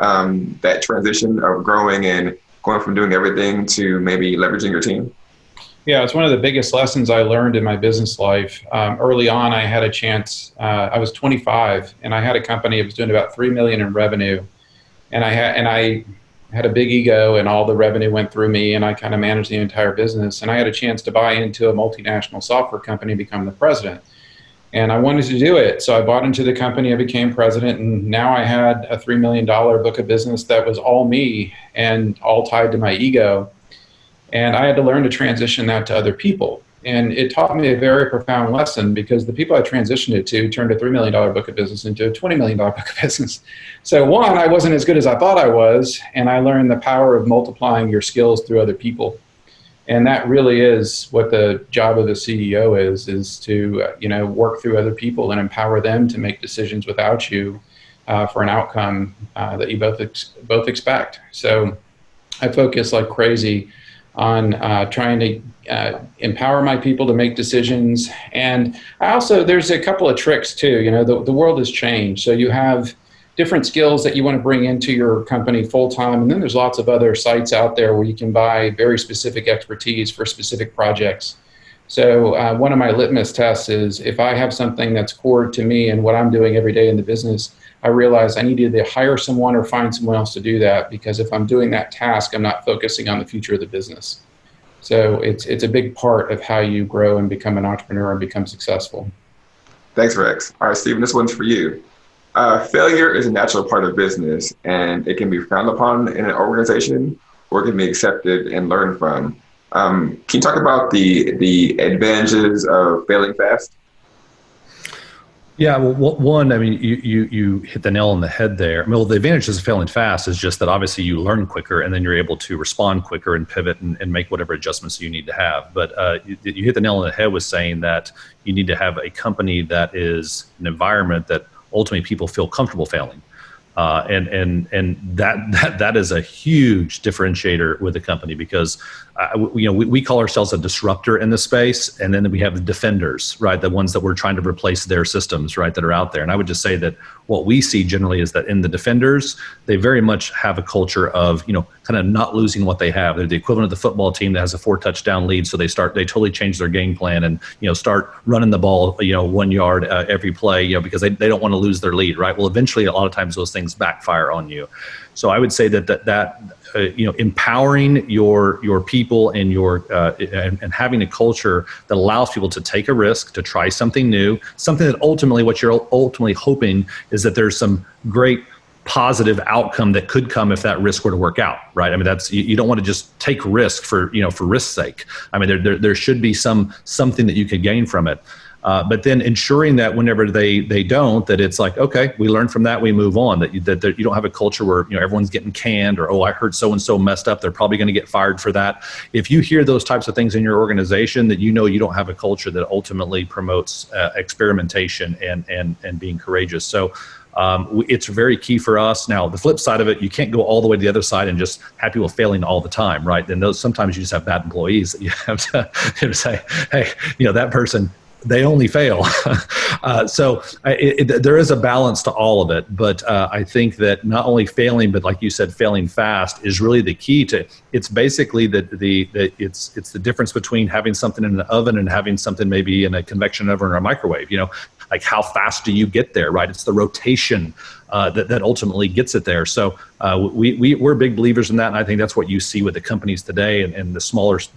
that transition of growing and going from doing everything to maybe leveraging your team? Yeah, it's one of the biggest lessons I learned in my business life. Early on, I had a chance. I was 25, and I had a company that was doing about $3 million in revenue, and I had a big ego, and all the revenue went through me, and I kind of managed the entire business. And I had a chance to buy into a multinational software company, become the president. And I wanted to do it. So I bought into the company, I became president, and now I had a $3 million book of business that was all me and all tied to my ego. And I had to learn to transition that to other people. And it taught me a very profound lesson, because the people I transitioned it to turned a $3 million book of business into a $20 million book of business. So one, I wasn't as good as I thought I was, and I learned the power of multiplying your skills through other people. And that really is what the job of the CEO is to work through other people and empower them to make decisions without you for an outcome that you both expect. So I focus like crazy on trying to empower my people to make decisions. And I also, there's a couple of tricks too. The world has changed. So you have different skills that you want to bring into your company full time. And then there's lots of other sites out there where you can buy very specific expertise for specific projects. So one of my litmus tests is, if I have something that's core to me and what I'm doing every day in the business, I realize I need to either hire someone or find someone else to do that, because if I'm doing that task, I'm not focusing on the future of the business. So it's a big part of how you grow and become an entrepreneur and become successful. Thanks, Rex. All right, Stephen, this one's for you. Failure is a natural part of business, and it can be frowned upon in an organization, or it can be accepted and learned from. Can you talk about the advantages of failing fast? Yeah, well, one, I mean, you hit the nail on the head there. I mean, well, the advantages of failing fast is just that obviously you learn quicker, and then you're able to respond quicker and pivot and make whatever adjustments you need to have. But you hit the nail on the head with saying that you need to have a company that is an environment that ultimately people feel comfortable failing. And that is a huge differentiator with the company, because we call ourselves a disruptor in this space, and then we have the defenders, right? The ones that we're trying to replace their systems, right, that are out there. And I would just say that what we see generally is that in the defenders, they very much have a culture of kind of not losing what they have. They're the equivalent of the football team that has a 4-touchdown lead, so they totally change their game plan and start running the ball 1 yard every play, because they don't want to lose their lead, right? Well, eventually a lot of times those things backfire on you. So I would say that empowering your people and and having a culture that allows people to take a risk, to try something new, something that ultimately what you're ultimately hoping is that there's some great positive outcome that could come if that risk were to work out, right? I mean, that's, you don't want to just take risk for risk's sake. I mean, there should be something that you could gain from it. But then ensuring that whenever they don't, that it's like, okay, we learn from that, we move on, that you don't have a culture where everyone's getting canned, or, oh, I heard so-and-so messed up, they're probably going to get fired for that. If you hear those types of things in your organization, that you don't have a culture that ultimately promotes experimentation and being courageous. So it's very key for us. Now, the flip side of it, you can't go all the way to the other side and just have people failing all the time, right? Then sometimes you just have bad employees that you have to say, hey, that person, they only fail. So there is a balance to all of it. But I think that not only failing, but like you said, failing fast is really the key to. It's basically it's the difference between having something in an oven and having something maybe in a convection oven or a microwave. Like how fast do you get there, right? It's the rotation that ultimately gets it there. So we're big believers in that, and I think that's what you see with the companies today and the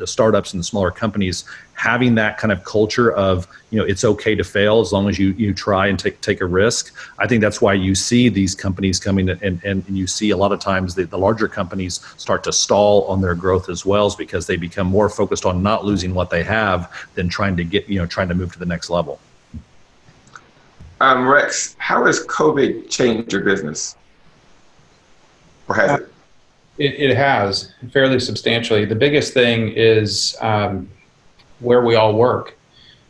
startups and the smaller companies having that kind of culture of it's okay to fail as long as you try and take a risk. I think that's why you see these companies coming and you see a lot of times the larger companies start to stall on their growth as well, is because they become more focused on not losing what they have than trying to move to the next level. Rex, how has COVID changed your business? Or has it? It has, fairly substantially. The biggest thing is where we all work.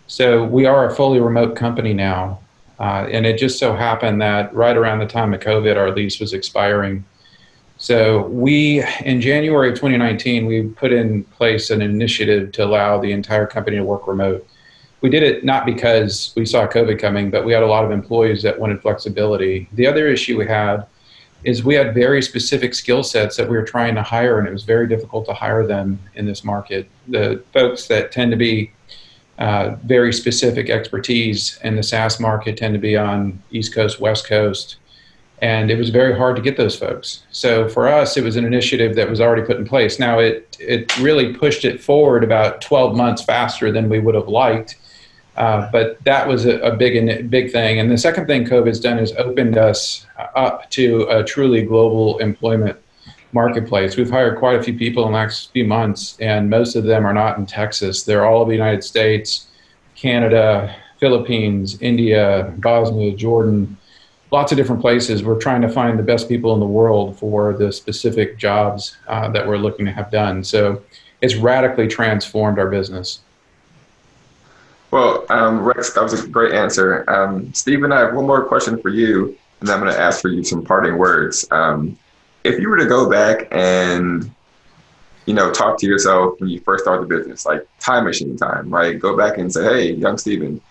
So we are a fully remote company now. And it just so happened that right around the time of COVID, our lease was expiring. So in January of 2019, we put in place an initiative to allow the entire company to work remote. We did it not because we saw COVID coming, but we had a lot of employees that wanted flexibility. The other issue we had is we had very specific skill sets that we were trying to hire, and it was very difficult to hire them in this market. The folks that tend to be very specific expertise in the SaaS market tend to be on East Coast, West Coast. And it was very hard to get those folks. So for us, it was an initiative that was already put in place. Now, it really pushed it forward about 12 months faster than we would have liked. But that was a big thing. And the second thing COVID's done is opened us up to a truly global employment marketplace. We've hired quite a few people in the last few months, and most of them are not in Texas. They're all over the United States, Canada, Philippines, India, Bosnia, Jordan, lots of different places. We're trying to find the best people in the world for the specific jobs that we're looking to have done. So it's radically transformed our business. Well, Rex, that was a great answer. Stephen, I have one more question for you, and then I'm going to ask for you some parting words. If you were to go back and, talk to yourself when you first started the business, like time machine time, right? Go back and say, hey, young Stephen,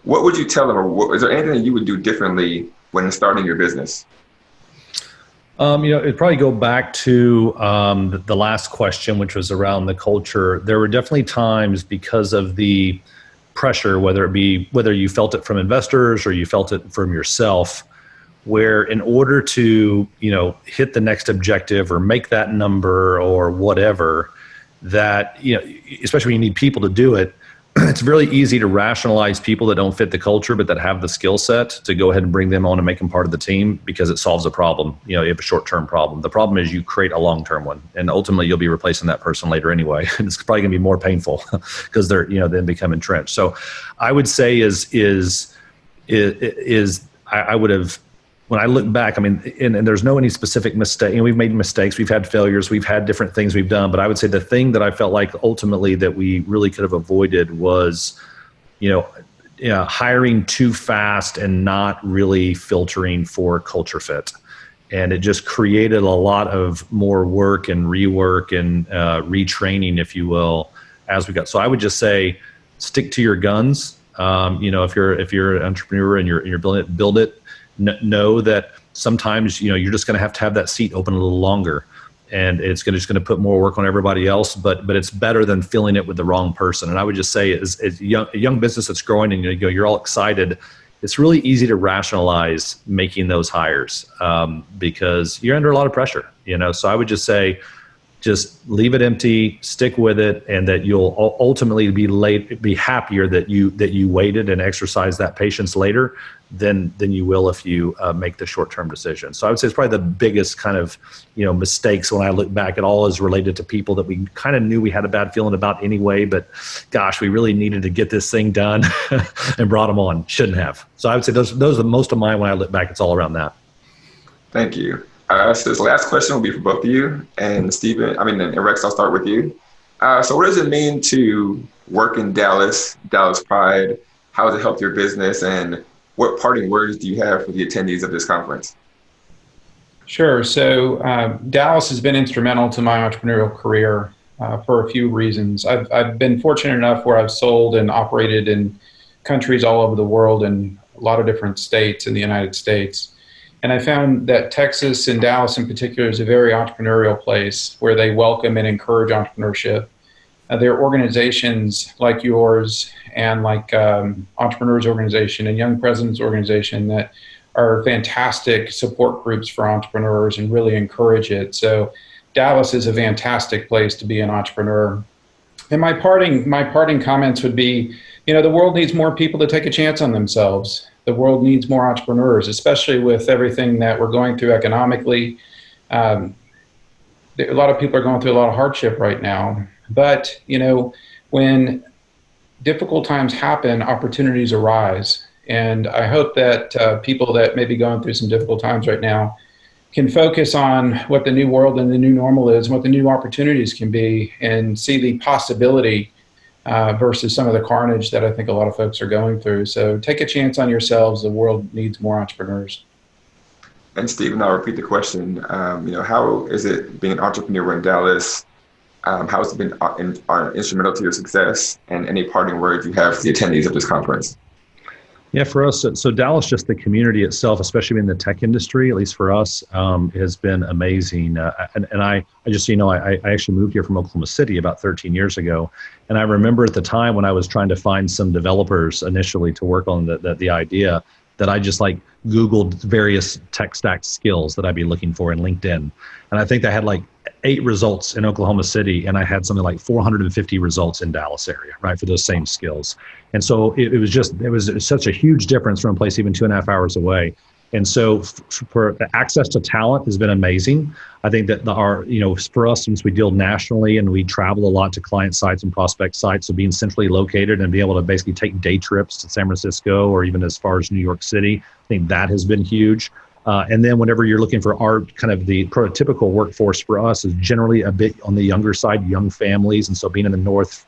what would you tell them, or is there anything that you would do differently when starting your business? It'd probably go back to the last question, which was around the culture. There were definitely times because of the pressure, whether you felt it from investors or you felt it from yourself, where in order to, hit the next objective or make that number or whatever, that, especially when you need people to do it, it's really easy to rationalize people that don't fit the culture, but that have the skill set to go ahead and bring them on and make them part of the team because it solves a problem. You have a short-term problem. The problem is you create a long-term one, and ultimately you'll be replacing that person later anyway. And it's probably going to be more painful because they're, then become entrenched. So I would say I would have, when I look back, and there's no any specific mistake. We've made mistakes, we've had failures, we've had different things we've done. But I would say the thing that I felt like ultimately that we really could have avoided was, hiring too fast and not really filtering for culture fit. And it just created a lot of more work and rework and retraining, if you will, as we got. So I would just say, stick to your guns. If you're an entrepreneur and you're building it, build it. Know that sometimes you're just going to have that seat open a little longer, and it's just going to put more work on everybody else. But it's better than filling it with the wrong person. And I would just say, as a young business that's growing, and you're all excited, it's really easy to rationalize making those hires because you're under a lot of pressure. So I would just say, just leave it empty, stick with it, and that you'll ultimately be happier that you waited and exercised that patience later than you will if you make the short-term decision. So I would say it's probably the biggest kind of mistakes when I look back at all is related to people that we kind of knew we had a bad feeling about anyway, but gosh, we really needed to get this thing done and brought them on. Shouldn't have. So I would say those are the most of mine when I look back. It's all around that. Thank you. So this last question will be for both of you, and Stephen, and Rex, I'll start with you. So what does it mean to work in Dallas Pride? How has it helped your business, and what parting words do you have for the attendees of this conference? Sure. So Dallas has been instrumental to my entrepreneurial career for a few reasons. I've been fortunate enough where I've sold and operated in countries all over the world and a lot of different states in the United States. And I found that Texas and Dallas in particular is a very entrepreneurial place where they welcome and encourage entrepreneurship. There are organizations like yours and like Entrepreneurs Organization and Young Presidents Organization that are fantastic support groups for entrepreneurs and really encourage it. So Dallas is a fantastic place to be an entrepreneur. And my parting comments would be, the world needs more people to take a chance on themselves. The world needs more entrepreneurs, especially with everything that we're going through economically. A lot of people are going through a lot of hardship right now. But, when difficult times happen, opportunities arise. And I hope that people that may be going through some difficult times right now can focus on what the new world and the new normal is, and what the new opportunities can be, and see the possibility versus some of the carnage that I think a lot of folks are going through. So take a chance on yourselves. The world needs more entrepreneurs. And Stephen, I'll repeat the question. How is it being an entrepreneur in Dallas? How has it been instrumental to your success? And any parting words you have for the attendees of this conference? Yeah, for us, so Dallas, just the community itself, especially in the tech industry, at least for us, has been amazing. And I just, I actually moved here from Oklahoma City about 13 years ago. And I remember at the time when I was trying to find some developers initially to work on the idea, that I just like Googled various tech stack skills that I'd be looking for in LinkedIn. And I think I had like 8 results in Oklahoma City, and I had something like 450 results in Dallas area, right, for those same skills. And so it was such a huge difference from a place even 2.5 hours away. And so for access to talent has been amazing. I think that for us, since we deal nationally and we travel a lot to client sites and prospect sites, so being centrally located and be able to basically take day trips to San Francisco or even as far as New York City, I think that has been huge. And then whenever you're looking for our kind of the prototypical workforce for us is generally a bit on the younger side, young families. And so being in the North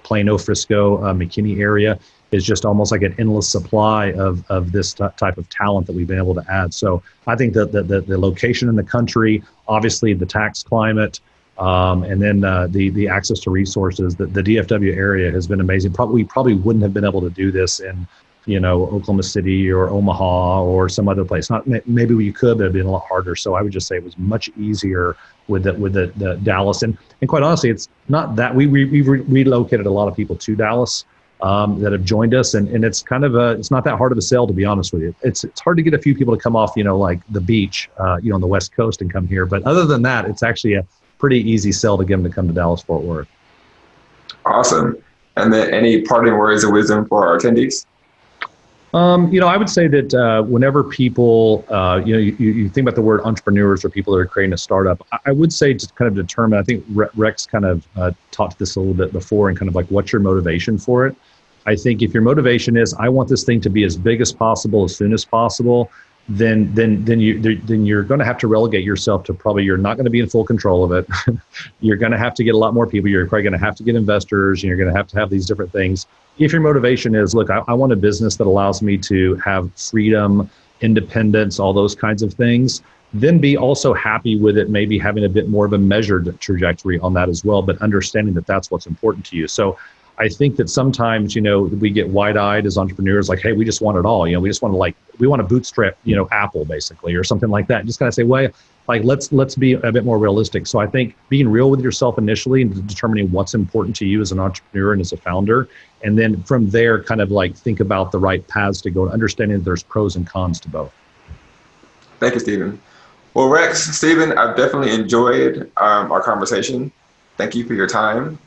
Plano, Frisco, McKinney area is just almost like an endless supply of this type of talent that we've been able to add. So I think that the location in the country, obviously the tax climate, and then the access to resources, the DFW area has been amazing. We probably wouldn't have been able to do this in Oklahoma City or Omaha or some other place. Maybe we could, but it'd been a lot harder. So I would just say it was much easier with the Dallas. And quite honestly, it's not that we've relocated a lot of people to Dallas that have joined us, and it's kind of it's not that hard of a sell, to be honest with you. It's hard to get a few people to come off like the beach on the West Coast and come here, but other than that, it's actually a pretty easy sell to get them to come to Dallas Fort Worth. Awesome. And then any parting words of wisdom for our attendees? I would say that whenever people, you think about the word entrepreneurs or people that are creating a startup, I would say to kind of determine, I think Rex kind of talked this a little bit before, and kind of like what's your motivation for it. I think if your motivation is, I want this thing to be as big as possible, as soon as possible, then you're going to have to relegate yourself to probably you're not going to be in full control of it. You're going to have to get a lot more people. You're probably going to have to get investors, and you're going to have these different things. If your motivation is, look, I want a business that allows me to have freedom, independence, all those kinds of things, then be also happy with it, maybe having a bit more of a measured trajectory on that as well, but understanding that that's what's important to you. So I think that sometimes, we get wide-eyed as entrepreneurs, like, hey, we just want it all. We just want to we want to bootstrap, Apple basically, or something like that. Just kind of say, well, let's be a bit more realistic. So I think being real with yourself initially and determining what's important to you as an entrepreneur and as a founder, and then from there, kind of think about the right paths to go, understanding that there's pros and cons to both. Thank you, Stephen. Well, Rex, Stephen, I've definitely enjoyed our conversation. Thank you for your time.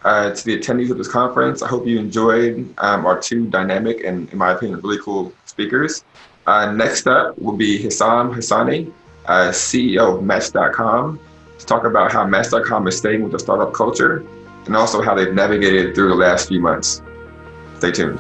To the attendees of this conference, I hope you enjoyed our 2 dynamic and, in my opinion, really cool speakers. Next up will be Hissam Hassani, CEO of Match.com, to talk about how Match.com is staying with the startup culture and also how they've navigated through the last few months. Stay tuned.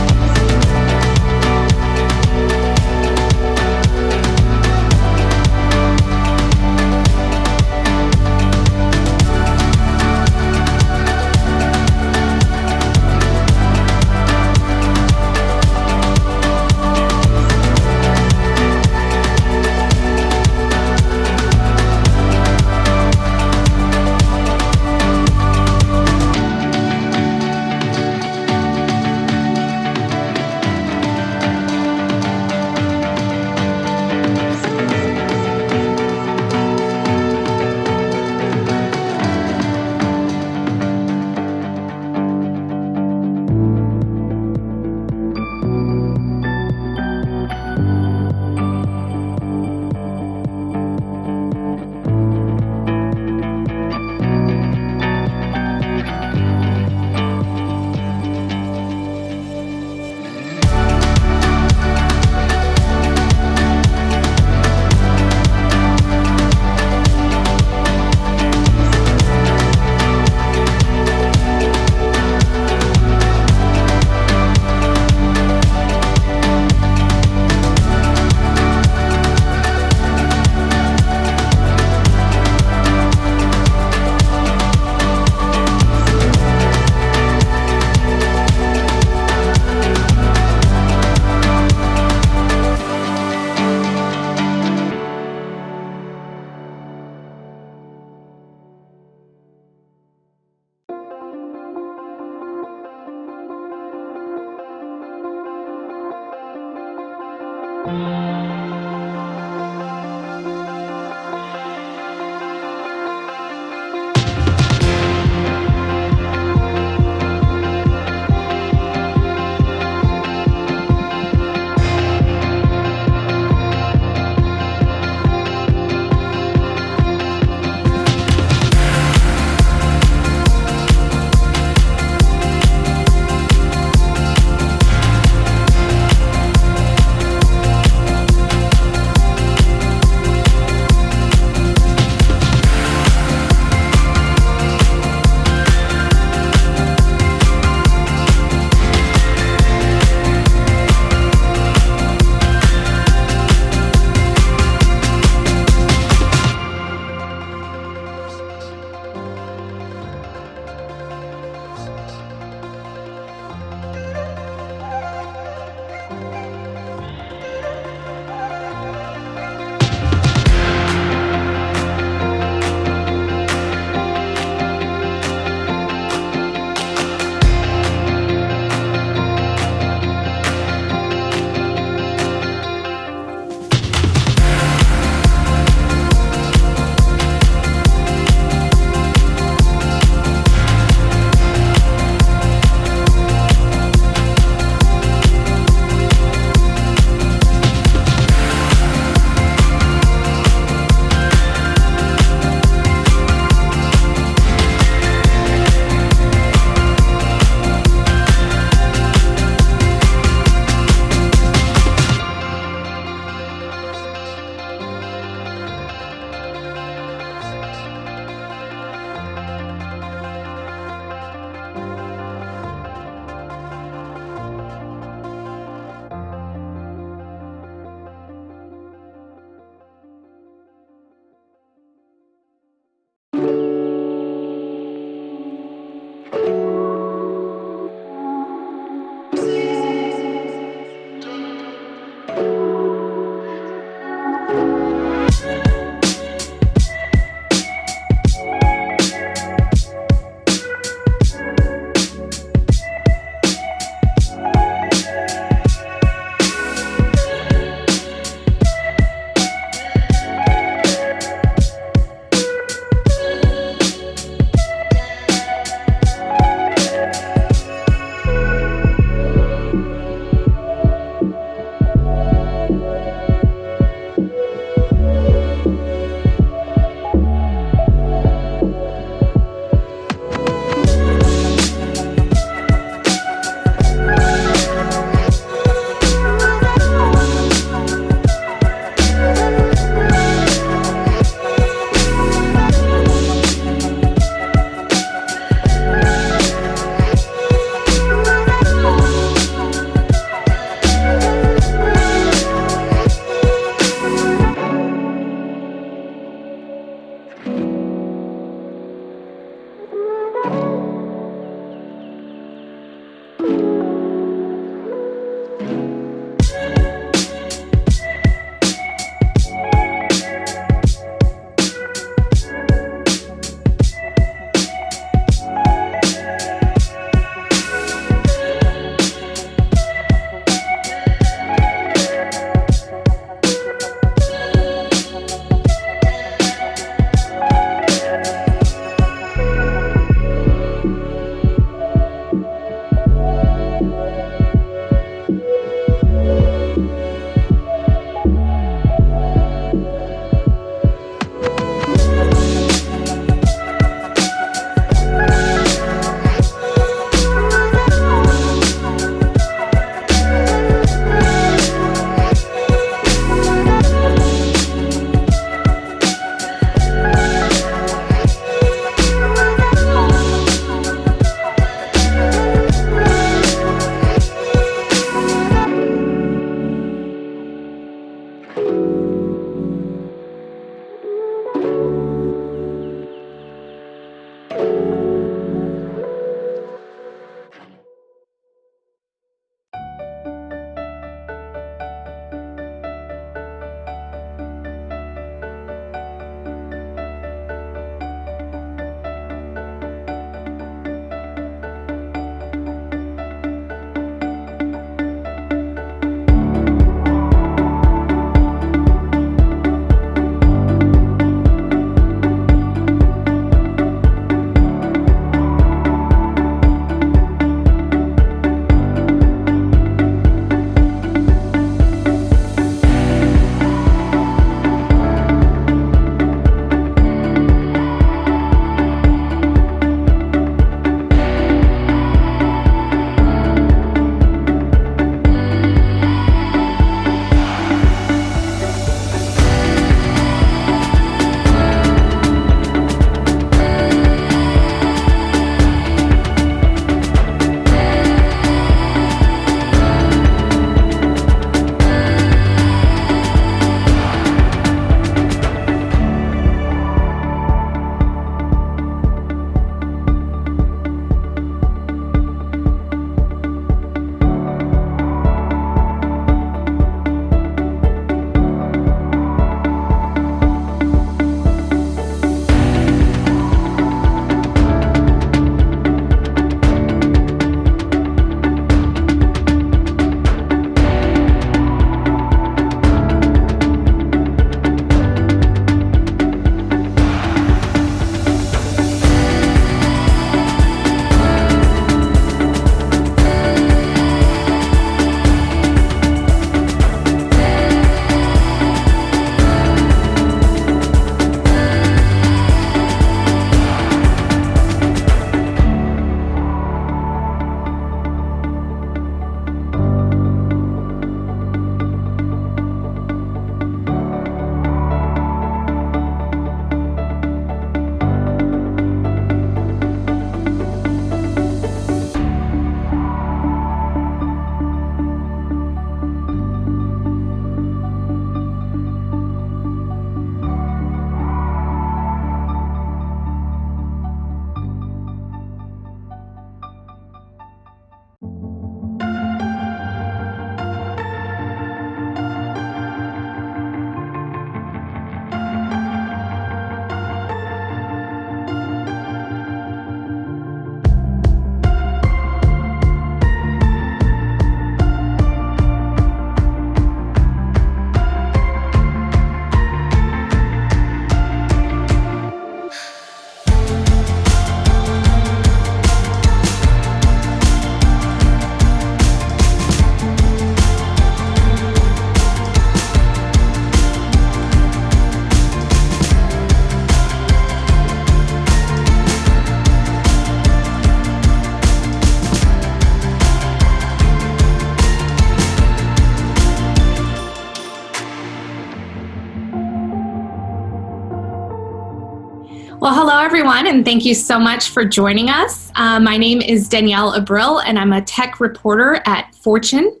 Well, hello, everyone, and thank you so much for joining us. My name is Danielle Abril, and I'm a tech reporter at Fortune.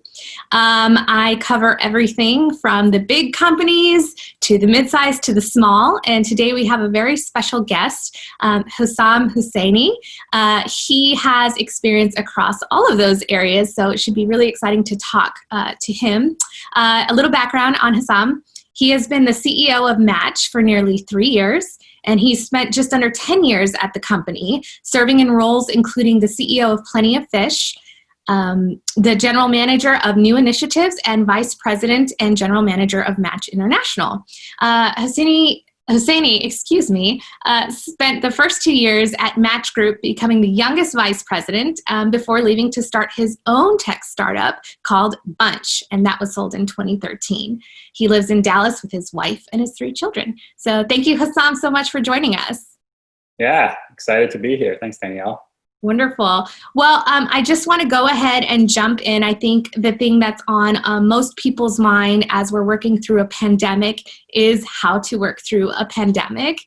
I cover everything from the big companies to the mid-size to the small, and today we have a very special guest, Hussam Husseini. He has experience across all of those areas, so it should be really exciting to talk to him. A little background on Hussam. He has been the CEO of Match for nearly 3 years, and he's spent just under 10 years at the company, serving in roles including the CEO of Plenty of Fish, the general manager of new initiatives, and vice president and general manager of Match International. Husseini, spent the first 2 years at Match Group, becoming the youngest vice president before leaving to start his own tech startup called Bunch, and that was sold in 2013. He lives in Dallas with his wife and his 3 children. So thank you, Hussam, so much for joining us. Yeah, excited to be here. Thanks, Danielle. Wonderful. Well, I just want to go ahead and jump in. I think the thing that's on most people's mind as we're working through a pandemic is how to work through a pandemic.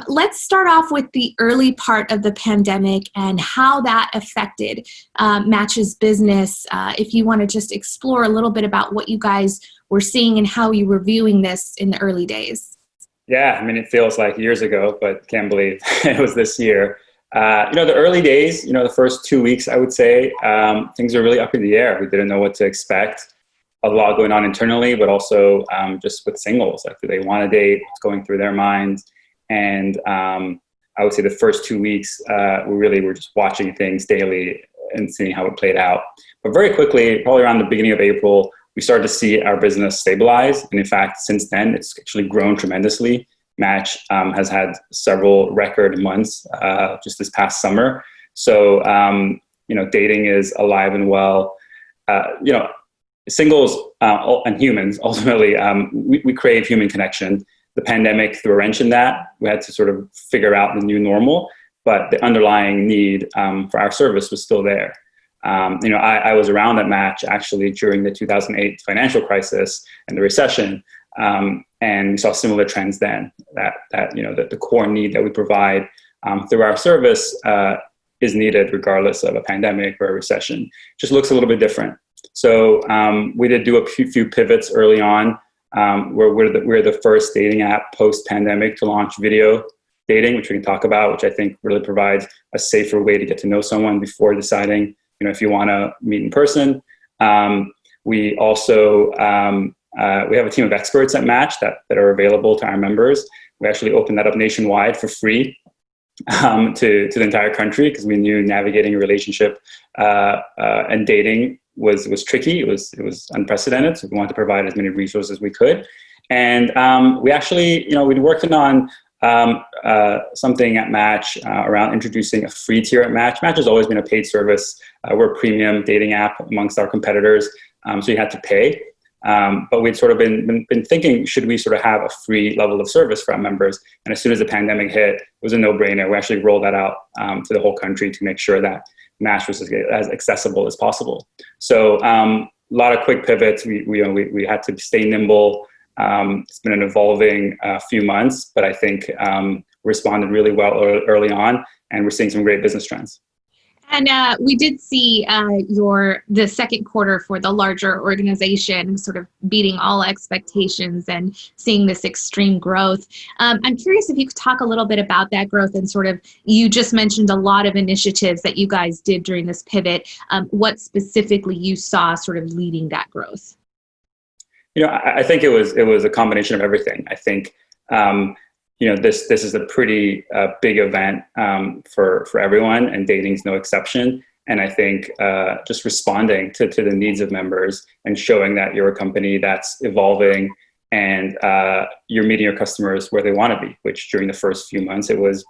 Let's start off with the early part of the pandemic and how that affected Match's business. If you want to just explore a little bit about what you guys were seeing and how you were viewing this in the early days. Yeah, I mean, it feels like years ago, but can't believe it was this year. The early days, the first 2 weeks, I would say, things are really up in the air. We didn't know what to expect. A lot going on internally, but also just with singles. Like, do they want to date? What's going through their minds? And I would say the first 2 weeks, we really were just watching things daily and seeing how it played out. But very quickly, probably around the beginning of April, we started to see our business stabilize. And in fact, since then, it's actually grown tremendously. Match has had several record months just this past summer. So, dating is alive and well. Singles and humans, ultimately, we crave human connection. The pandemic threw a wrench in that. We had to sort of figure out the new normal, but the underlying need for our service was still there. I was around at Match actually during the 2008 financial crisis and the recession. And we saw similar trends then, that the core need that we provide through our service is needed regardless of a pandemic or a recession. Just looks a little bit different. So we did do a few pivots early on. We're the first dating app post-pandemic to launch video dating, which we can talk about, which I think really provides a safer way to get to know someone before deciding, if you want to meet in person. We also we have a team of experts at Match that are available to our members. We actually opened that up nationwide for free to the entire country because we knew navigating a relationship and dating was tricky. It was unprecedented. So we wanted to provide as many resources as we could. And we actually, we'd working on something at Match around introducing a free tier at Match. Match has always been a paid service. We're a premium dating app amongst our competitors. So you had to pay. But we'd sort of been thinking, should we sort of have a free level of service for our members? And as soon as the pandemic hit, it was a no-brainer. We actually rolled that out to the whole country to make sure that Match was as accessible as possible. So a lot of quick pivots. We had to stay nimble. It's been an evolving few months, but I think we responded really well early on, and we're seeing some great business trends. And we did see the second quarter for the larger organization sort of beating all expectations and seeing this extreme growth. I'm curious if you could talk a little bit about that growth and sort of, you just mentioned a lot of initiatives that you guys did during this pivot. What specifically you saw sort of leading that growth? I think it was a combination of everything. I think this is a pretty big event for everyone, and dating's no exception. And I think just responding to the needs of members and showing that you're a company that's evolving and you're meeting your customers where they want to be, which during the first few months it was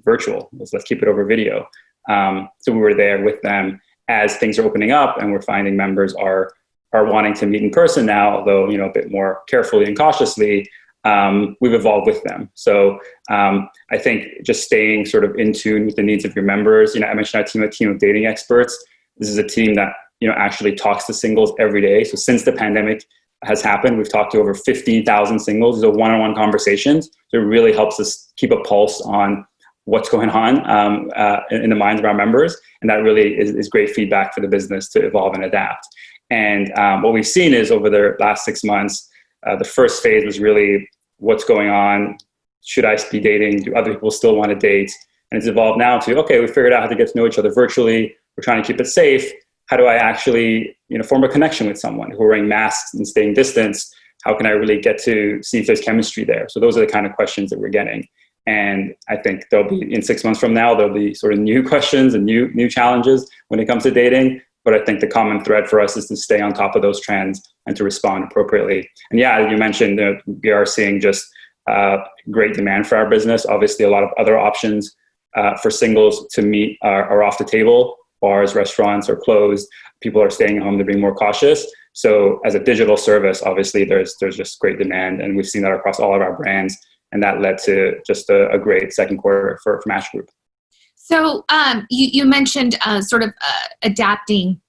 virtual. It was, let's keep it over video. So we were there with them as things are opening up, and we're finding members are wanting to meet in person now, although a bit more carefully and cautiously. We've evolved with them. So I think just staying sort of in tune with the needs of your members. I mentioned a team of dating experts. This is a team that actually talks to singles every day. So since the pandemic has happened. We've talked to over 15,000 singles. These are one-on-one conversations. So it really helps us keep a pulse on what's going on in the minds of our members. And that really is great feedback for the business to evolve and adapt. And what we've seen is over the last 6 months, the first phase was really what's going on. Should I be dating? Do other people still want to date? And it's evolved now to, okay, we figured out how to get to know each other virtually. We're trying to keep it safe. How do I actually, form a connection with someone who are wearing masks and staying distance? How can I really get to see if there's chemistry there? So those are the kind of questions that we're getting. And I think there'll be, in 6 months from now, there'll be sort of new questions and new challenges when it comes to dating. But I think the common thread for us is to stay on top of those trends and to respond appropriately. And yeah, you mentioned that we are seeing just great demand for our business. Obviously, a lot of other options for singles to meet are off the table. Bars, restaurants are closed. People are staying at home. They're being more cautious. So as a digital service, obviously, there's just great demand. And we've seen that across all of our brands. And that led to just a great second quarter for Match Group. So you mentioned sort of adapting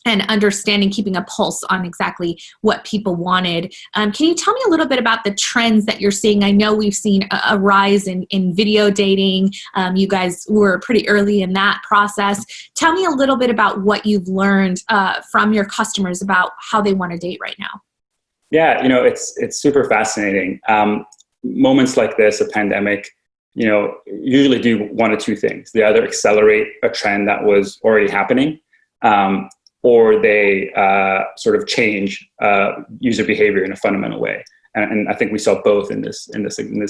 and understanding, keeping a pulse on exactly what people wanted. Can you tell me a little bit about the trends that you're seeing? I know we've seen a rise in video dating. You guys were pretty early in that process. Tell me a little bit about what you've learned from your customers about how they want to date right now. Yeah, it's super fascinating. Moments like this, a pandemic, usually do one of two things. They either accelerate a trend that was already happening, or they sort of change user behavior in a fundamental way. And I think we saw both in this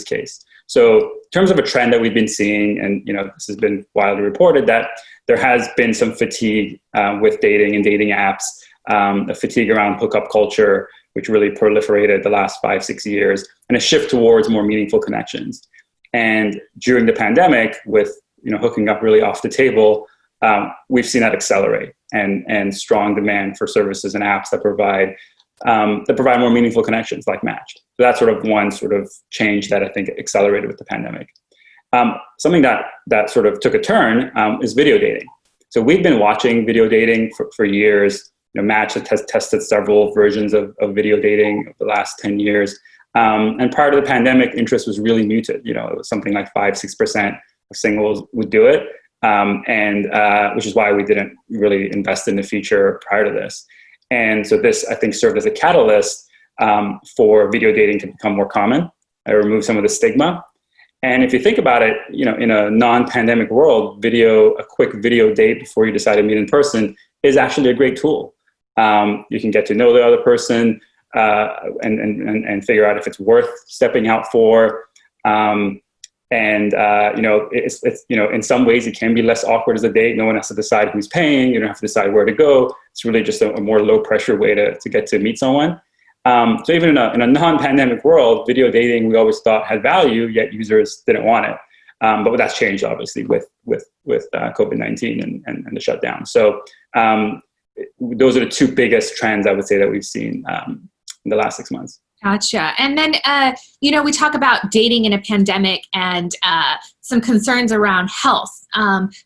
case. So in terms of a trend that we've been seeing, and this has been widely reported, that there has been some fatigue with dating and dating apps, a fatigue around hookup culture, which really proliferated the last 5-6 years, and a shift towards more meaningful connections. And during the pandemic, with hooking up really off the table, we've seen that accelerate, and strong demand for services and apps that provide more meaningful connections like Match. So that's sort of one sort of change that I think accelerated with the pandemic. Something that sort of took a turn is video dating. So we've been watching video dating for years. Match has tested several versions of video dating over the last 10 years. And prior to the pandemic, interest was really muted. It was something like 5-6% of singles would do it. Which is why we didn't really invest in the feature prior to this. And so this, I think, served as a catalyst for video dating to become more common. I removed some of the stigma. And if you think about it, in a non-pandemic world, a quick video date before you decide to meet in person is actually a great tool. You can get to know the other person and figure out if it's worth stepping out for. It's in some ways it can be less awkward as a date. No one has to decide who's paying. You don't have to decide where to go. It's really just a more low pressure way to get to meet someone. So even in a non-pandemic world, video dating we always thought had value, yet users didn't want it. But that's changed obviously with COVID-19 and the shutdown. So those are the two biggest trends I would say that we've seen in the last 6 months. Gotcha. And then, we talk about dating in a pandemic and some concerns around health.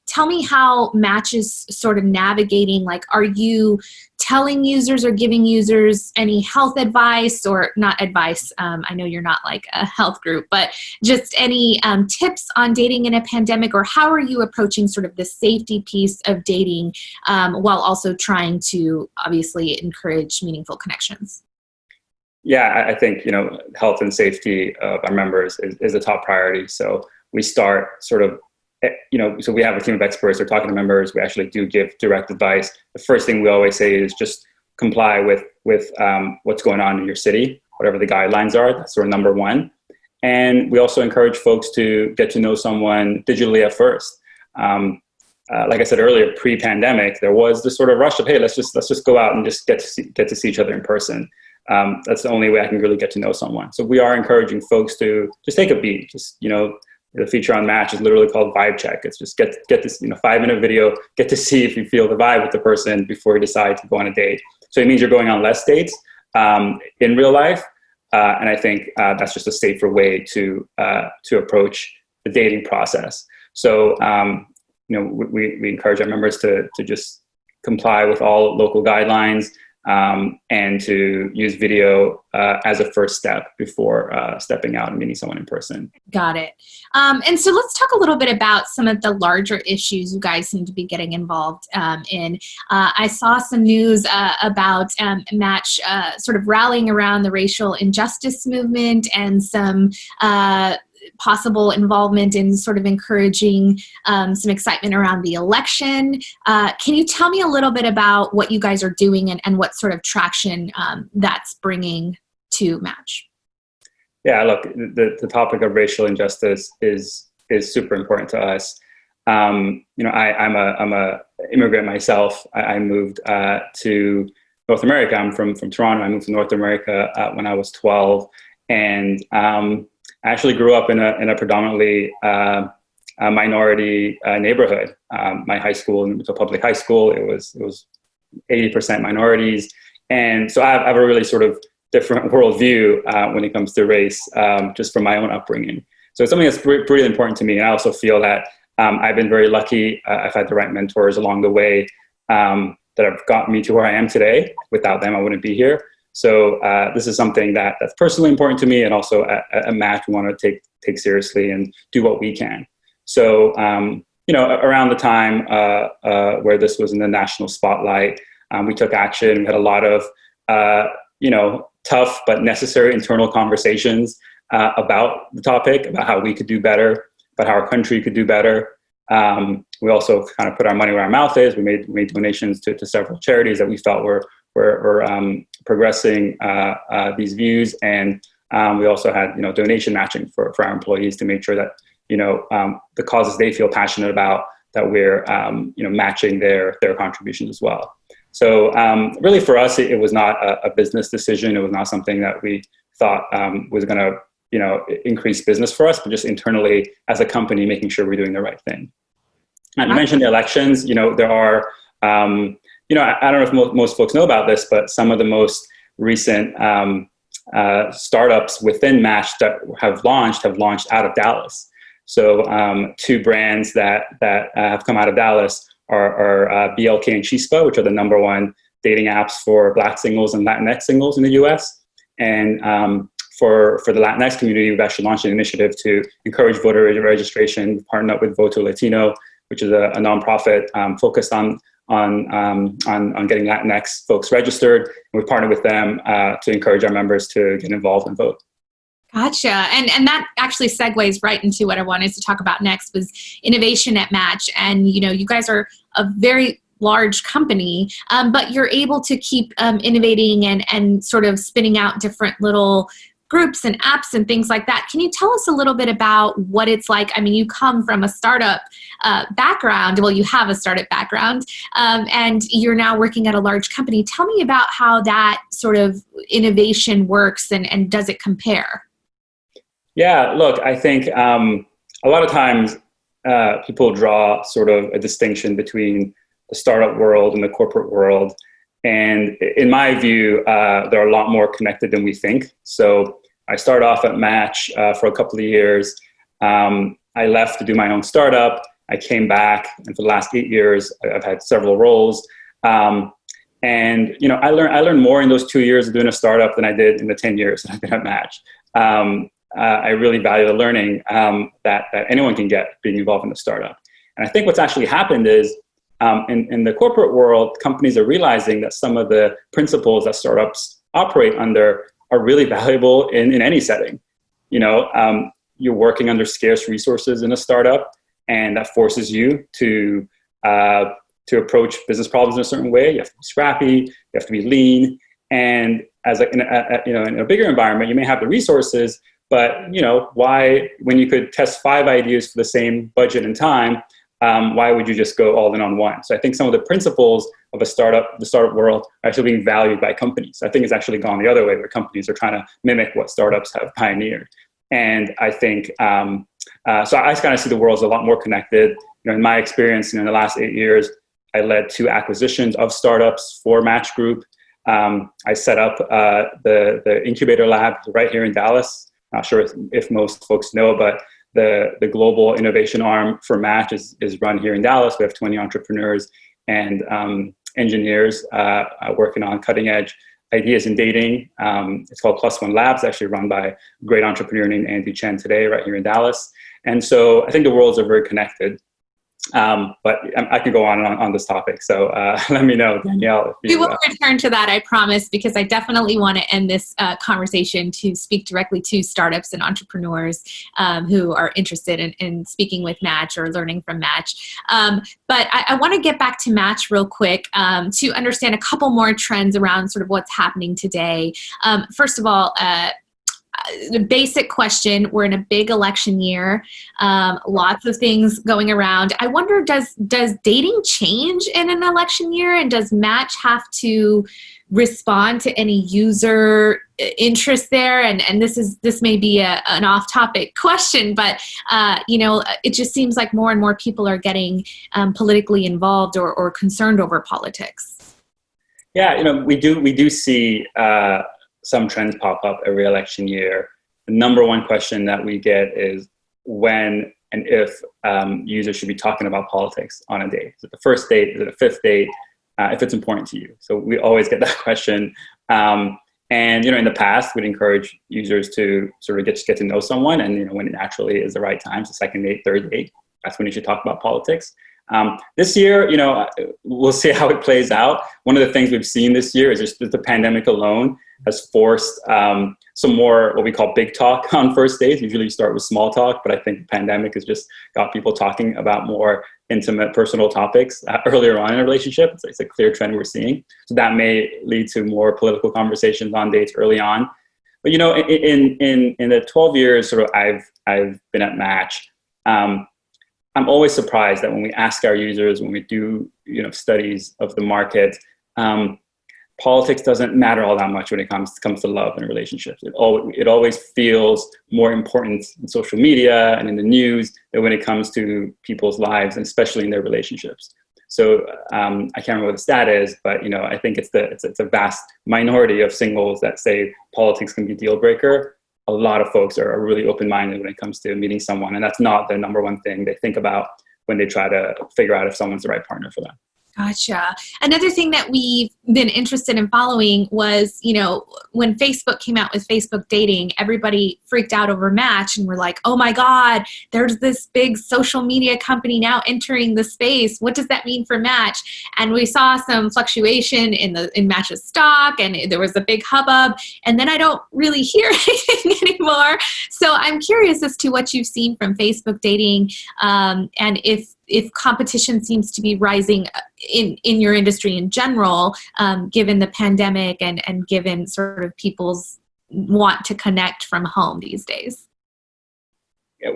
Tell me how Match is sort of navigating, are you telling users or giving users any health advice, or not advice? I know you're not like a health group, but just any tips on dating in a pandemic, or how are you approaching sort of the safety piece of dating while also trying to obviously encourage meaningful connections? Yeah, I think, health and safety of our members is a top priority. So we start sort of, so we have a team of experts. They're talking to members. We actually do give direct advice. The first thing we always say is just comply with what's going on in your city, whatever the guidelines are. That's sort of number one. And we also encourage folks to get to know someone digitally at first. Like I said earlier, pre-pandemic, there was this sort of rush of, hey, let's just go out and just get to see each other in person. That's the only way I can really get to know someone. So we are encouraging folks to just take a beat. The feature on Match is literally called Vibe Check. It's just get this 5-minute video, get to see if you feel the vibe with the person before you decide to go on a date. So it means you're going on less dates in real life, and I think that's just a safer way to approach the dating process. So we encourage our members to just comply with all local guidelines. and to use video as a first step before stepping out and meeting someone in person. Got it. And so let's talk a little bit about some of the larger issues you guys seem to be getting involved in. I saw some news about Match sort of rallying around the racial injustice movement and some possible involvement in sort of encouraging some excitement around the election. Can you tell me a little bit about what you guys are doing and what sort of traction that's bringing to Match? Yeah, look, the topic of racial injustice is super important to us. I'm a immigrant myself. I moved to North America. I'm from Toronto. I moved to North America when I was 12, and I actually grew up in a predominantly minority neighborhood. My high school was a public high school. It was 80% minorities, and so I have a really sort of different worldview when it comes to race, just from my own upbringing. So it's something that's pretty important to me, and I also feel that I've been very lucky. I've had the right mentors along the way that have gotten me to where I am today. Without them, I wouldn't be here. So this is something that's personally important to me, and also at Match we want to take seriously and do what we can. So around the time where this was in the national spotlight, we took action. We had a lot of tough but necessary internal conversations about the topic, about how we could do better, about how our country could do better. We also kind of put our money where our mouth is. We made donations to several charities that we felt were progressing these views, and we also had donation matching for our employees to make sure that the causes they feel passionate about, that we're matching their contributions as well. So really for us, it was not a business decision. It was not something that we thought was going to increase business for us, but just internally as a company, making sure we're doing the right thing. And you mentioned the elections. There are I don't know if most folks know about this, but some of the most recent startups within Match that have launched out of Dallas. So two brands that have come out of Dallas are BLK and Chispa, which are the #1 dating apps for Black singles and Latinx singles in the US. And for the Latinx community, we've actually launched an initiative to encourage voter registration. We've partnered up with Voto Latino, which is a nonprofit focused on getting Latinx folks registered. And we've partnered with them to encourage our members to get involved and vote. Gotcha. And that actually segues right into what I wanted to talk about next, was innovation at Match. And, you guys are a very large company, but you're able to keep innovating and sort of spinning out different little groups and apps and things like that. Can you tell us a little bit about what it's like? I mean, you come from a startup background. Well, you have a startup background, and you're now working at a large company. Tell me about how that sort of innovation works, and does it compare? Yeah, look, I think a lot of times people draw sort of a distinction between the startup world and the corporate world. And in my view, they're a lot more connected than we think. So I started off at Match for a couple of years. I left to do my own startup. I came back, and for the last 8 years, I've had several roles. And I learned more in those 2 years of doing a startup than I did in the 10 years that I've been at Match. I really value the learning that anyone can get being involved in a startup. And I think what's actually happened is in the corporate world, companies are realizing that some of the principles that startups operate under are really valuable in any setting. You're working under scarce resources in a startup, and that forces you to approach business problems in a certain way. You have to be scrappy, you have to be lean, and in a bigger environment, you may have the resources, but why, when you could test 5 ideas for the same budget and time, why would you just go all in on one? So I think some of the principles of the startup world are actually being valued by companies. I think it's actually gone the other way, where companies are trying to mimic what startups have pioneered. And I think, so I kind of see the world as a lot more connected. In my experience, in the last 8 years, I led 2 acquisitions of startups for Match Group. I set up the incubator lab right here in Dallas. Not sure if most folks know, but the global innovation arm for Match is run here in Dallas. We have 20 entrepreneurs, and engineers working on cutting edge ideas in dating. It's called Plus One Labs, actually run by a great entrepreneur named Andy Chen today, right here in Dallas. And so I think the worlds are very connected. But I could go on and on this topic. So let me know, Danielle. We will return to that, I promise, because I definitely want to end this conversation to speak directly to startups and entrepreneurs who are interested in speaking with Match or learning from Match. But I want to get back to Match real quick to understand a couple more trends around sort of what's happening today. First of all, the basic question, we're in a big election year, lots of things going around. I wonder, does dating change in an election year, and does Match have to respond to any user interest there? And this may be an off-topic question, but it just seems like more and more people are getting politically involved or concerned over politics. Yeah, we do see some trends pop up every election year. The number one question that we get is when and if users should be talking about politics on a date. Is it the first date? Is it a fifth date? If it's important to you. So we always get that question. And in the past, we'd encourage users to sort of get to know someone, and when it naturally is the right time, so second date, third date, that's when you should talk about politics. This year, we'll see how it plays out. One of the things we've seen this year is just that the pandemic alone has forced some more what we call big talk on first dates. Usually you start with small talk, but I think the pandemic has just got people talking about more intimate personal topics earlier on in a relationship. It's a clear trend we're seeing. So that may lead to more political conversations on dates early on. But in the 12 years sort of I've been at Match, I'm always surprised that when we ask our users, when we do studies of the market, politics doesn't matter all that much when it comes to love and relationships. It always feels more important in social media and in the news than when it comes to people's lives, and especially in their relationships. So I can't remember what the stat is, but I think it's a vast minority of singles that say politics can be a deal breaker. A lot of folks are really open-minded when it comes to meeting someone, and that's not the number one thing they think about when they try to figure out if someone's the right partner for them. Gotcha. Another thing that we've been interested in following was, when Facebook came out with Facebook dating, everybody freaked out over Match and were like, oh my God, there's this big social media company now entering the space. What does that mean for Match? And we saw some fluctuation in Match's stock, and there was a big hubbub, and then I don't really hear anything anymore. So I'm curious as to what you've seen from Facebook dating, and if competition seems to be rising in your industry in general, given the pandemic and given sort of people's want to connect from home these days.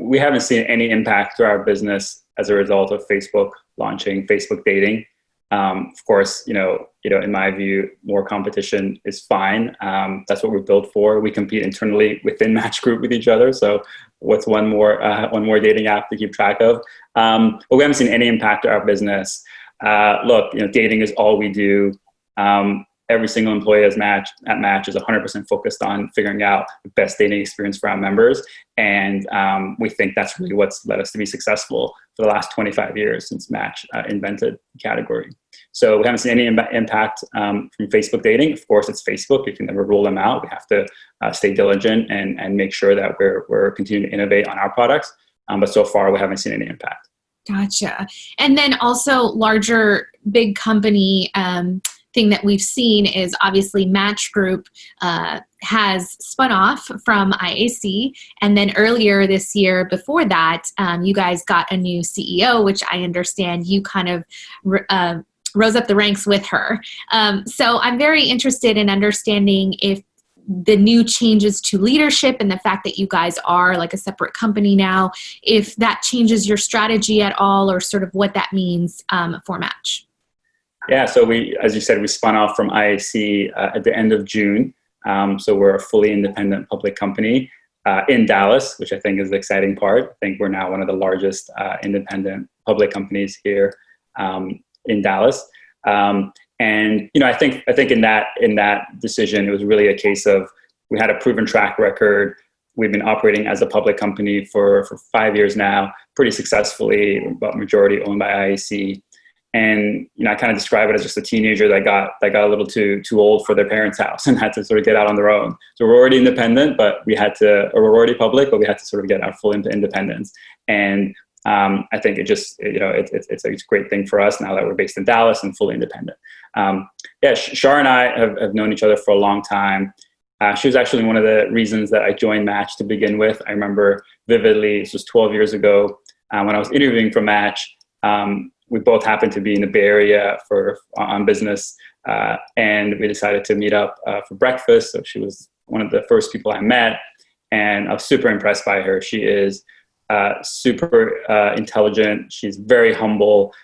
We haven't seen any impact to our business as a result of Facebook launching Facebook dating. Of course, in my view, more competition is fine. That's what we're built for. We compete internally within Match Group with each other. So what's one more dating app to keep track of? But we haven't seen any impact to our business. Look, dating is all we do. Every single employee at Match is 100% focused on figuring out the best dating experience for our members. And we think that's really what's led us to be successful for the last 25 years since Match invented the category. So we haven't seen any impact from Facebook dating. Of course, it's Facebook. You can never rule them out. We have to stay diligent and make sure that we're continuing to innovate on our products. But so far, we haven't seen any impact. Gotcha. And then also larger, big company thing that we've seen is obviously Match Group has spun off from IAC. And then earlier this year, before that, you guys got a new CEO, which I understand you kind of rose up the ranks with her. So I'm very interested in understanding if the new changes to leadership and the fact that you guys are like a separate company now, if that changes your strategy at all, or sort of what that means for Match. Yeah, so as you said, we spun off from IAC at the end of June. So we're a fully independent public company in Dallas, which I think is the exciting part. I think we're now one of the largest independent public companies here in Dallas. And I think in that decision, it was really a case of we had a proven track record. We've been operating as a public company for 5 years now, pretty successful, but majority owned by IAC. And I kind of describe it as just a teenager that got a little too old for their parents' house and had to sort of get out on their own. So we're already independent, but we're already public, but we had to sort of get our full independence. And I think it just, it's a great thing for us now that we're based in Dallas and fully independent. Shar and I have known each other for a long time. She was actually one of the reasons that I joined Match to begin with. I remember vividly, this was 12 years ago, when I was interviewing for Match. We both happened to be in the Bay Area on business, and we decided to meet up for breakfast. So she was one of the first people I met, and I was super impressed by her. She is super intelligent. She's very humble.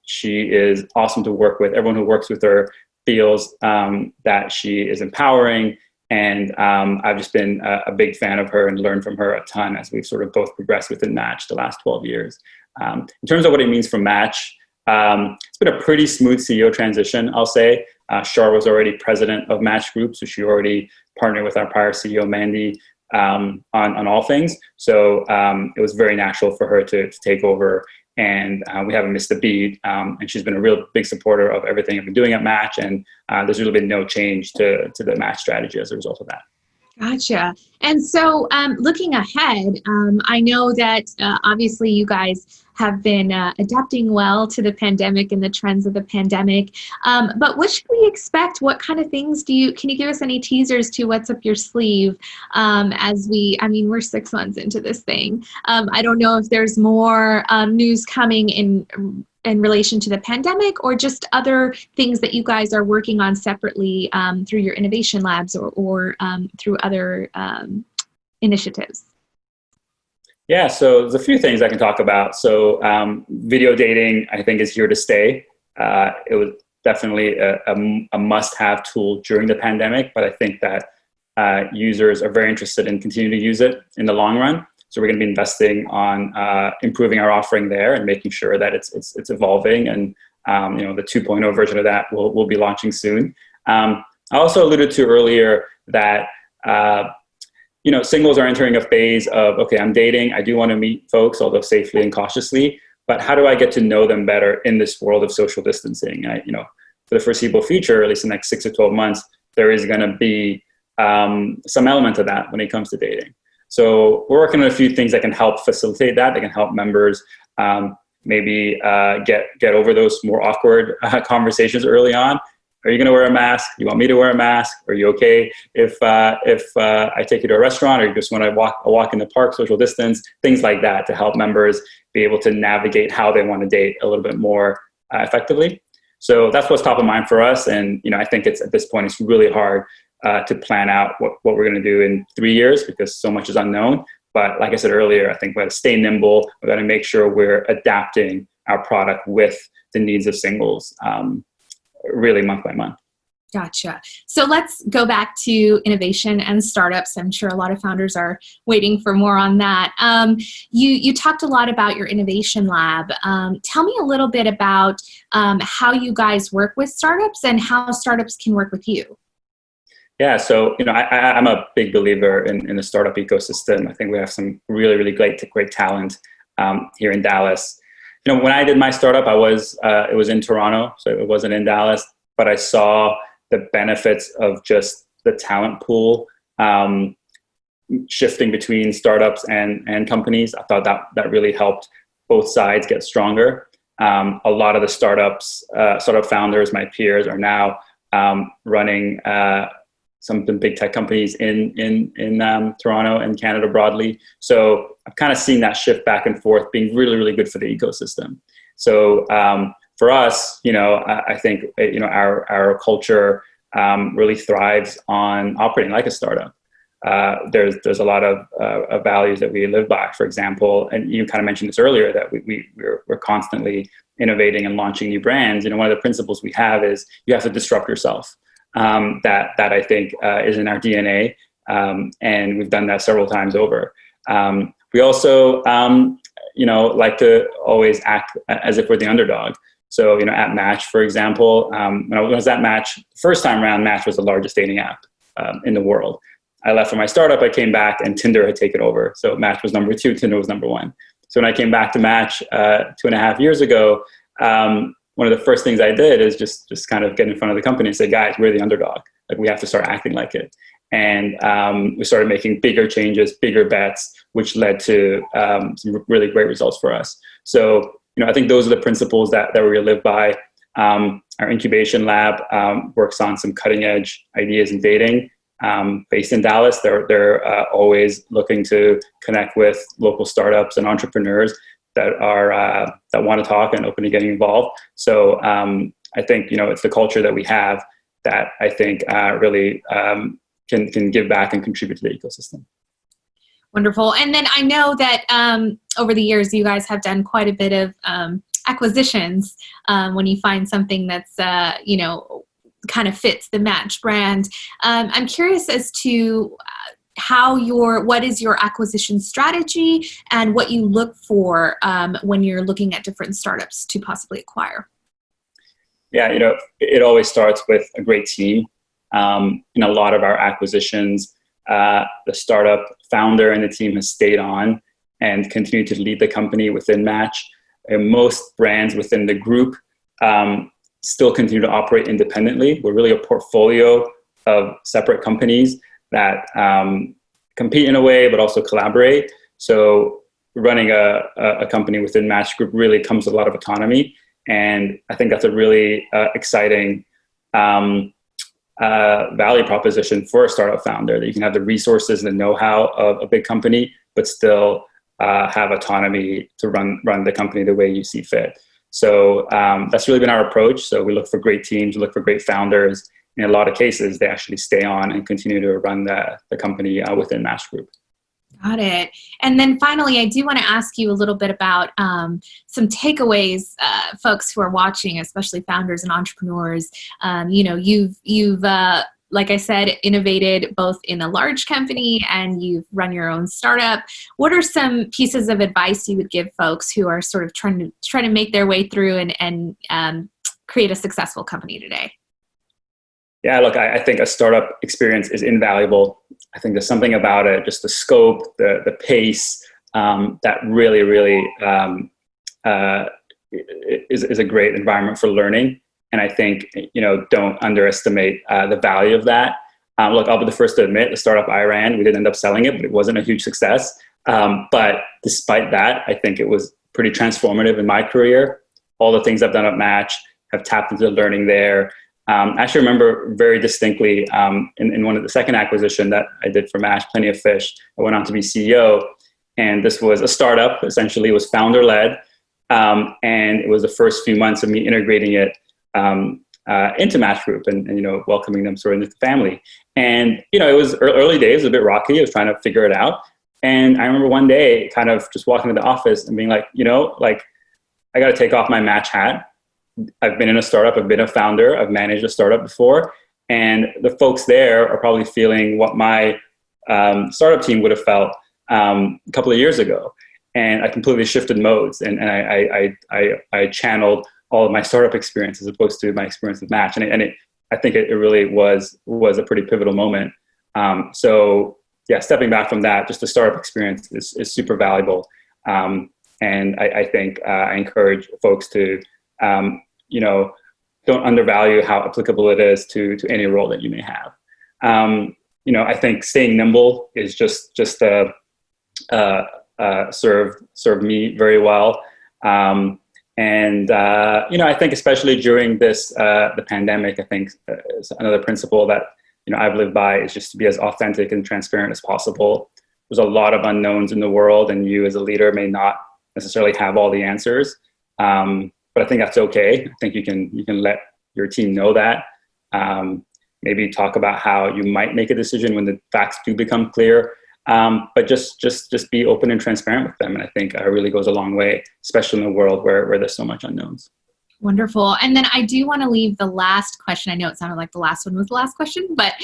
She is awesome to work with. Everyone who works with her feels that she is empowering. And I've just been a big fan of her and learned from her a ton as we've sort of both progressed within Match the last 12 years. In terms of what it means for Match, it's been a pretty smooth CEO transition, I'll say. Shar was already president of Match Group, so she already partnered with our prior CEO, Mandy, on all things. So it was very natural for her to take over, and we haven't missed a beat. And she's been a real big supporter of everything I've been doing at Match, and there's really been no change to the Match strategy as a result of that. Gotcha. And so looking ahead, I know that obviously you guys have been adapting well to the pandemic and the trends of the pandemic. But what should we expect? What kind of things can you give us any teasers to what's up your sleeve we're 6 months into this thing. I don't know if there's more news coming in relation to the pandemic or just other things that you guys are working on separately through your innovation labs or through other initiatives. Yeah, so there's a few things I can talk about. So video dating, I think, is here to stay. It was definitely a must-have tool during the pandemic, but I think that users are very interested in continuing to use it in the long run. So we're going to be investing on improving our offering there and making sure that it's evolving. And the 2.0 version of that will be launching soon. I also alluded to earlier that singles are entering a phase of, okay, I'm dating, I do want to meet folks, although safely and cautiously, but how do I get to know them better in this world of social distancing? For the foreseeable future, at least the next 6 to 12 months, there is going to be some element of that when it comes to dating. So we're working on a few things that can help facilitate that. They can help members maybe get over those more awkward conversations early on. Are you going to wear a mask? You want me to wear a mask? Are you okay if I take you to a restaurant, or you just want to walk in the park, social distance, things like that, to help members be able to navigate how they want to date a little bit more effectively. So that's what's top of mind for us. And I think at this point it's really hard to plan out what we're going to do in 3 years because so much is unknown. But like I said earlier, I think we got to stay nimble. We got to make sure we're adapting our product with the needs of singles. Really month by month. Gotcha. So let's go back to innovation and startups. I'm sure a lot of founders are waiting for more on that. You talked a lot about your innovation lab. Tell me a little bit about how you guys work with startups and how startups can work with you. Yeah, so I'm a big believer in the startup ecosystem. I think we have some really, really great talent here in Dallas. When I did my startup, it was in Toronto, so it wasn't in Dallas, but I saw the benefits of just the talent pool shifting between startups and companies. I thought that really helped both sides get stronger. A lot of the startup founders, my peers, are now running some of the big tech companies in Toronto and Canada broadly. So I've kind of seen that shift back and forth being really, really good for the ecosystem. So for us, I think, our culture really thrives on operating like a startup. There's a lot of values that we live by, for example, and you kind of mentioned this earlier, that we're constantly innovating and launching new brands. One of the principles we have is you have to disrupt yourself. That I think is in our DNA, and we've done that several times over. We also, like to always act as if we're the underdog. So, at Match, for example, when I was at Match, first time around, Match was the largest dating app in the world. I left for my startup, I came back, and Tinder had taken over. So Match was number 2, Tinder was number 1. So when I came back to Match 2.5 years ago, one of the first things I did is just kind of get in front of the company and say, guys, we're the underdog. Like, we have to start acting like it. And we started making bigger changes, bigger bets, which led to some really great results for us. So, I think those are the principles that we really live by. Our incubation lab works on some cutting edge ideas in dating. Based in Dallas, they're always looking to connect with local startups and entrepreneurs that are that want to talk and open to getting involved. So I think it's the culture that we have that I think really can give back and contribute to the ecosystem. Wonderful. And then I know that over the years, you guys have done quite a bit of acquisitions when you find something that's, kind of fits the Match brand. I'm curious as to what is your acquisition strategy and what you look for when you're looking at different startups to possibly acquire. Yeah, it always starts with a great team. In a lot of our acquisitions, the startup founder and the team has stayed on and continued to lead the company within Match. And most brands within the group still continue to operate independently. We're really a portfolio of separate companies that compete in a way, but also collaborate. So running a company within Match Group really comes with a lot of autonomy. And I think that's a really exciting value proposition for a startup founder, that you can have the resources and the know-how of a big company, but still have autonomy to run the company the way you see fit. So that's really been our approach. So we look for great teams, we look for great founders. In a lot of cases, they actually stay on and continue to run the company within Match Group. Got it. And then finally, I do want to ask you a little bit about some takeaways, folks who are watching, especially founders and entrepreneurs. You've like I said, innovated both in a large company and you've run your own startup. What are some pieces of advice you would give folks who are sort of trying to make their way through and create a successful company today? Yeah, look, I think a startup experience is invaluable. I think there's something about it, just the scope, the pace, that really, really is a great environment for learning. And I think, don't underestimate the value of that. Look, I'll be the first to admit, the startup I ran, we didn't end up selling it, but it wasn't a huge success. But despite that, I think it was pretty transformative in my career. All the things I've done at Match have tapped into the learning there. I actually remember very distinctly in one of the second acquisition that I did for Match, Plenty of Fish, I went on to be CEO. And this was a startup, essentially. It was founder-led. And it was the first few months of me integrating it into Match Group and welcoming them sort of into the family. And, it was early days, a bit rocky. I was trying to figure it out. And I remember one day kind of just walking to the office and being like, I got to take off my Match hat. I've been in a startup. I've been a founder. I've managed a startup before. And the folks there are probably feeling what my startup team would have felt a couple of years ago. And I completely shifted modes. And I channeled all of my startup experience as opposed to my experience with Match. I think it really was a pretty pivotal moment. So yeah, stepping back from that, just the startup experience is super valuable. And I think I encourage folks to, don't undervalue how applicable it is to any role that you may have. I think staying nimble is just served me very well. I think especially during the pandemic, I think another principle that, I've lived by is just to be as authentic and transparent as possible. There's a lot of unknowns in the world and you as a leader may not necessarily have all the answers. But I think that's okay. I think you can let your team know that. Maybe talk about how you might make a decision when the facts do become clear. But just be open and transparent with them. And I think it really goes a long way, especially in a world where there's so much unknowns. Wonderful. And then I do want to leave the last question. I know it sounded like the last one was the last question, but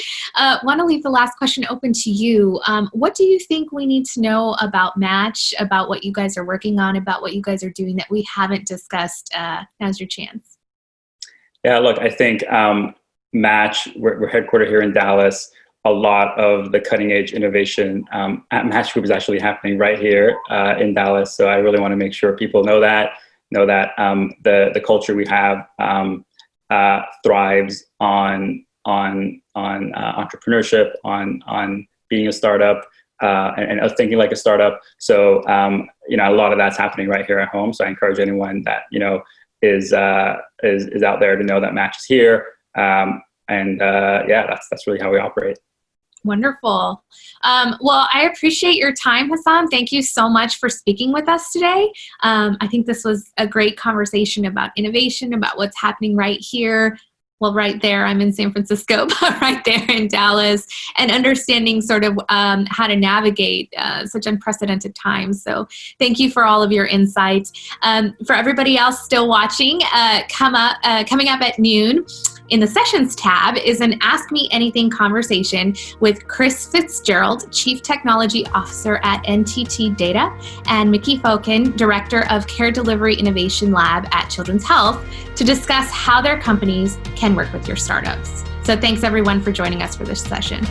want to leave the last question open to you. What do you think we need to know about Match, about what you guys are working on, about what you guys are doing that we haven't discussed? Now's your chance. Yeah, look, I think Match, we're headquartered here in Dallas. A lot of the cutting edge innovation at Match Group is actually happening right here in Dallas. So I really want to make sure people know that. know that the culture we have thrives on entrepreneurship, on being a startup, and thinking like a startup. So you know, a lot of that's happening right here at home. So I encourage anyone that, you know, is out there to know that Match is here. Yeah, that's really how we operate. Wonderful. Well, I appreciate your time, Hassan. Thank you so much for speaking with us today. I think this was a great conversation about innovation, about what's happening right here. Well, right there, I'm in San Francisco, but right there in Dallas, and understanding sort of how to navigate such unprecedented times. So thank you for all of your insights. For everybody else still watching, coming up at noon, in the Sessions tab is an Ask Me Anything conversation with Chris Fitzgerald, Chief Technology Officer at NTT Data, and Mickey Fokin, Director of Care Delivery Innovation Lab at Children's Health, to discuss how their companies can work with your startups. So thanks everyone for joining us for this session.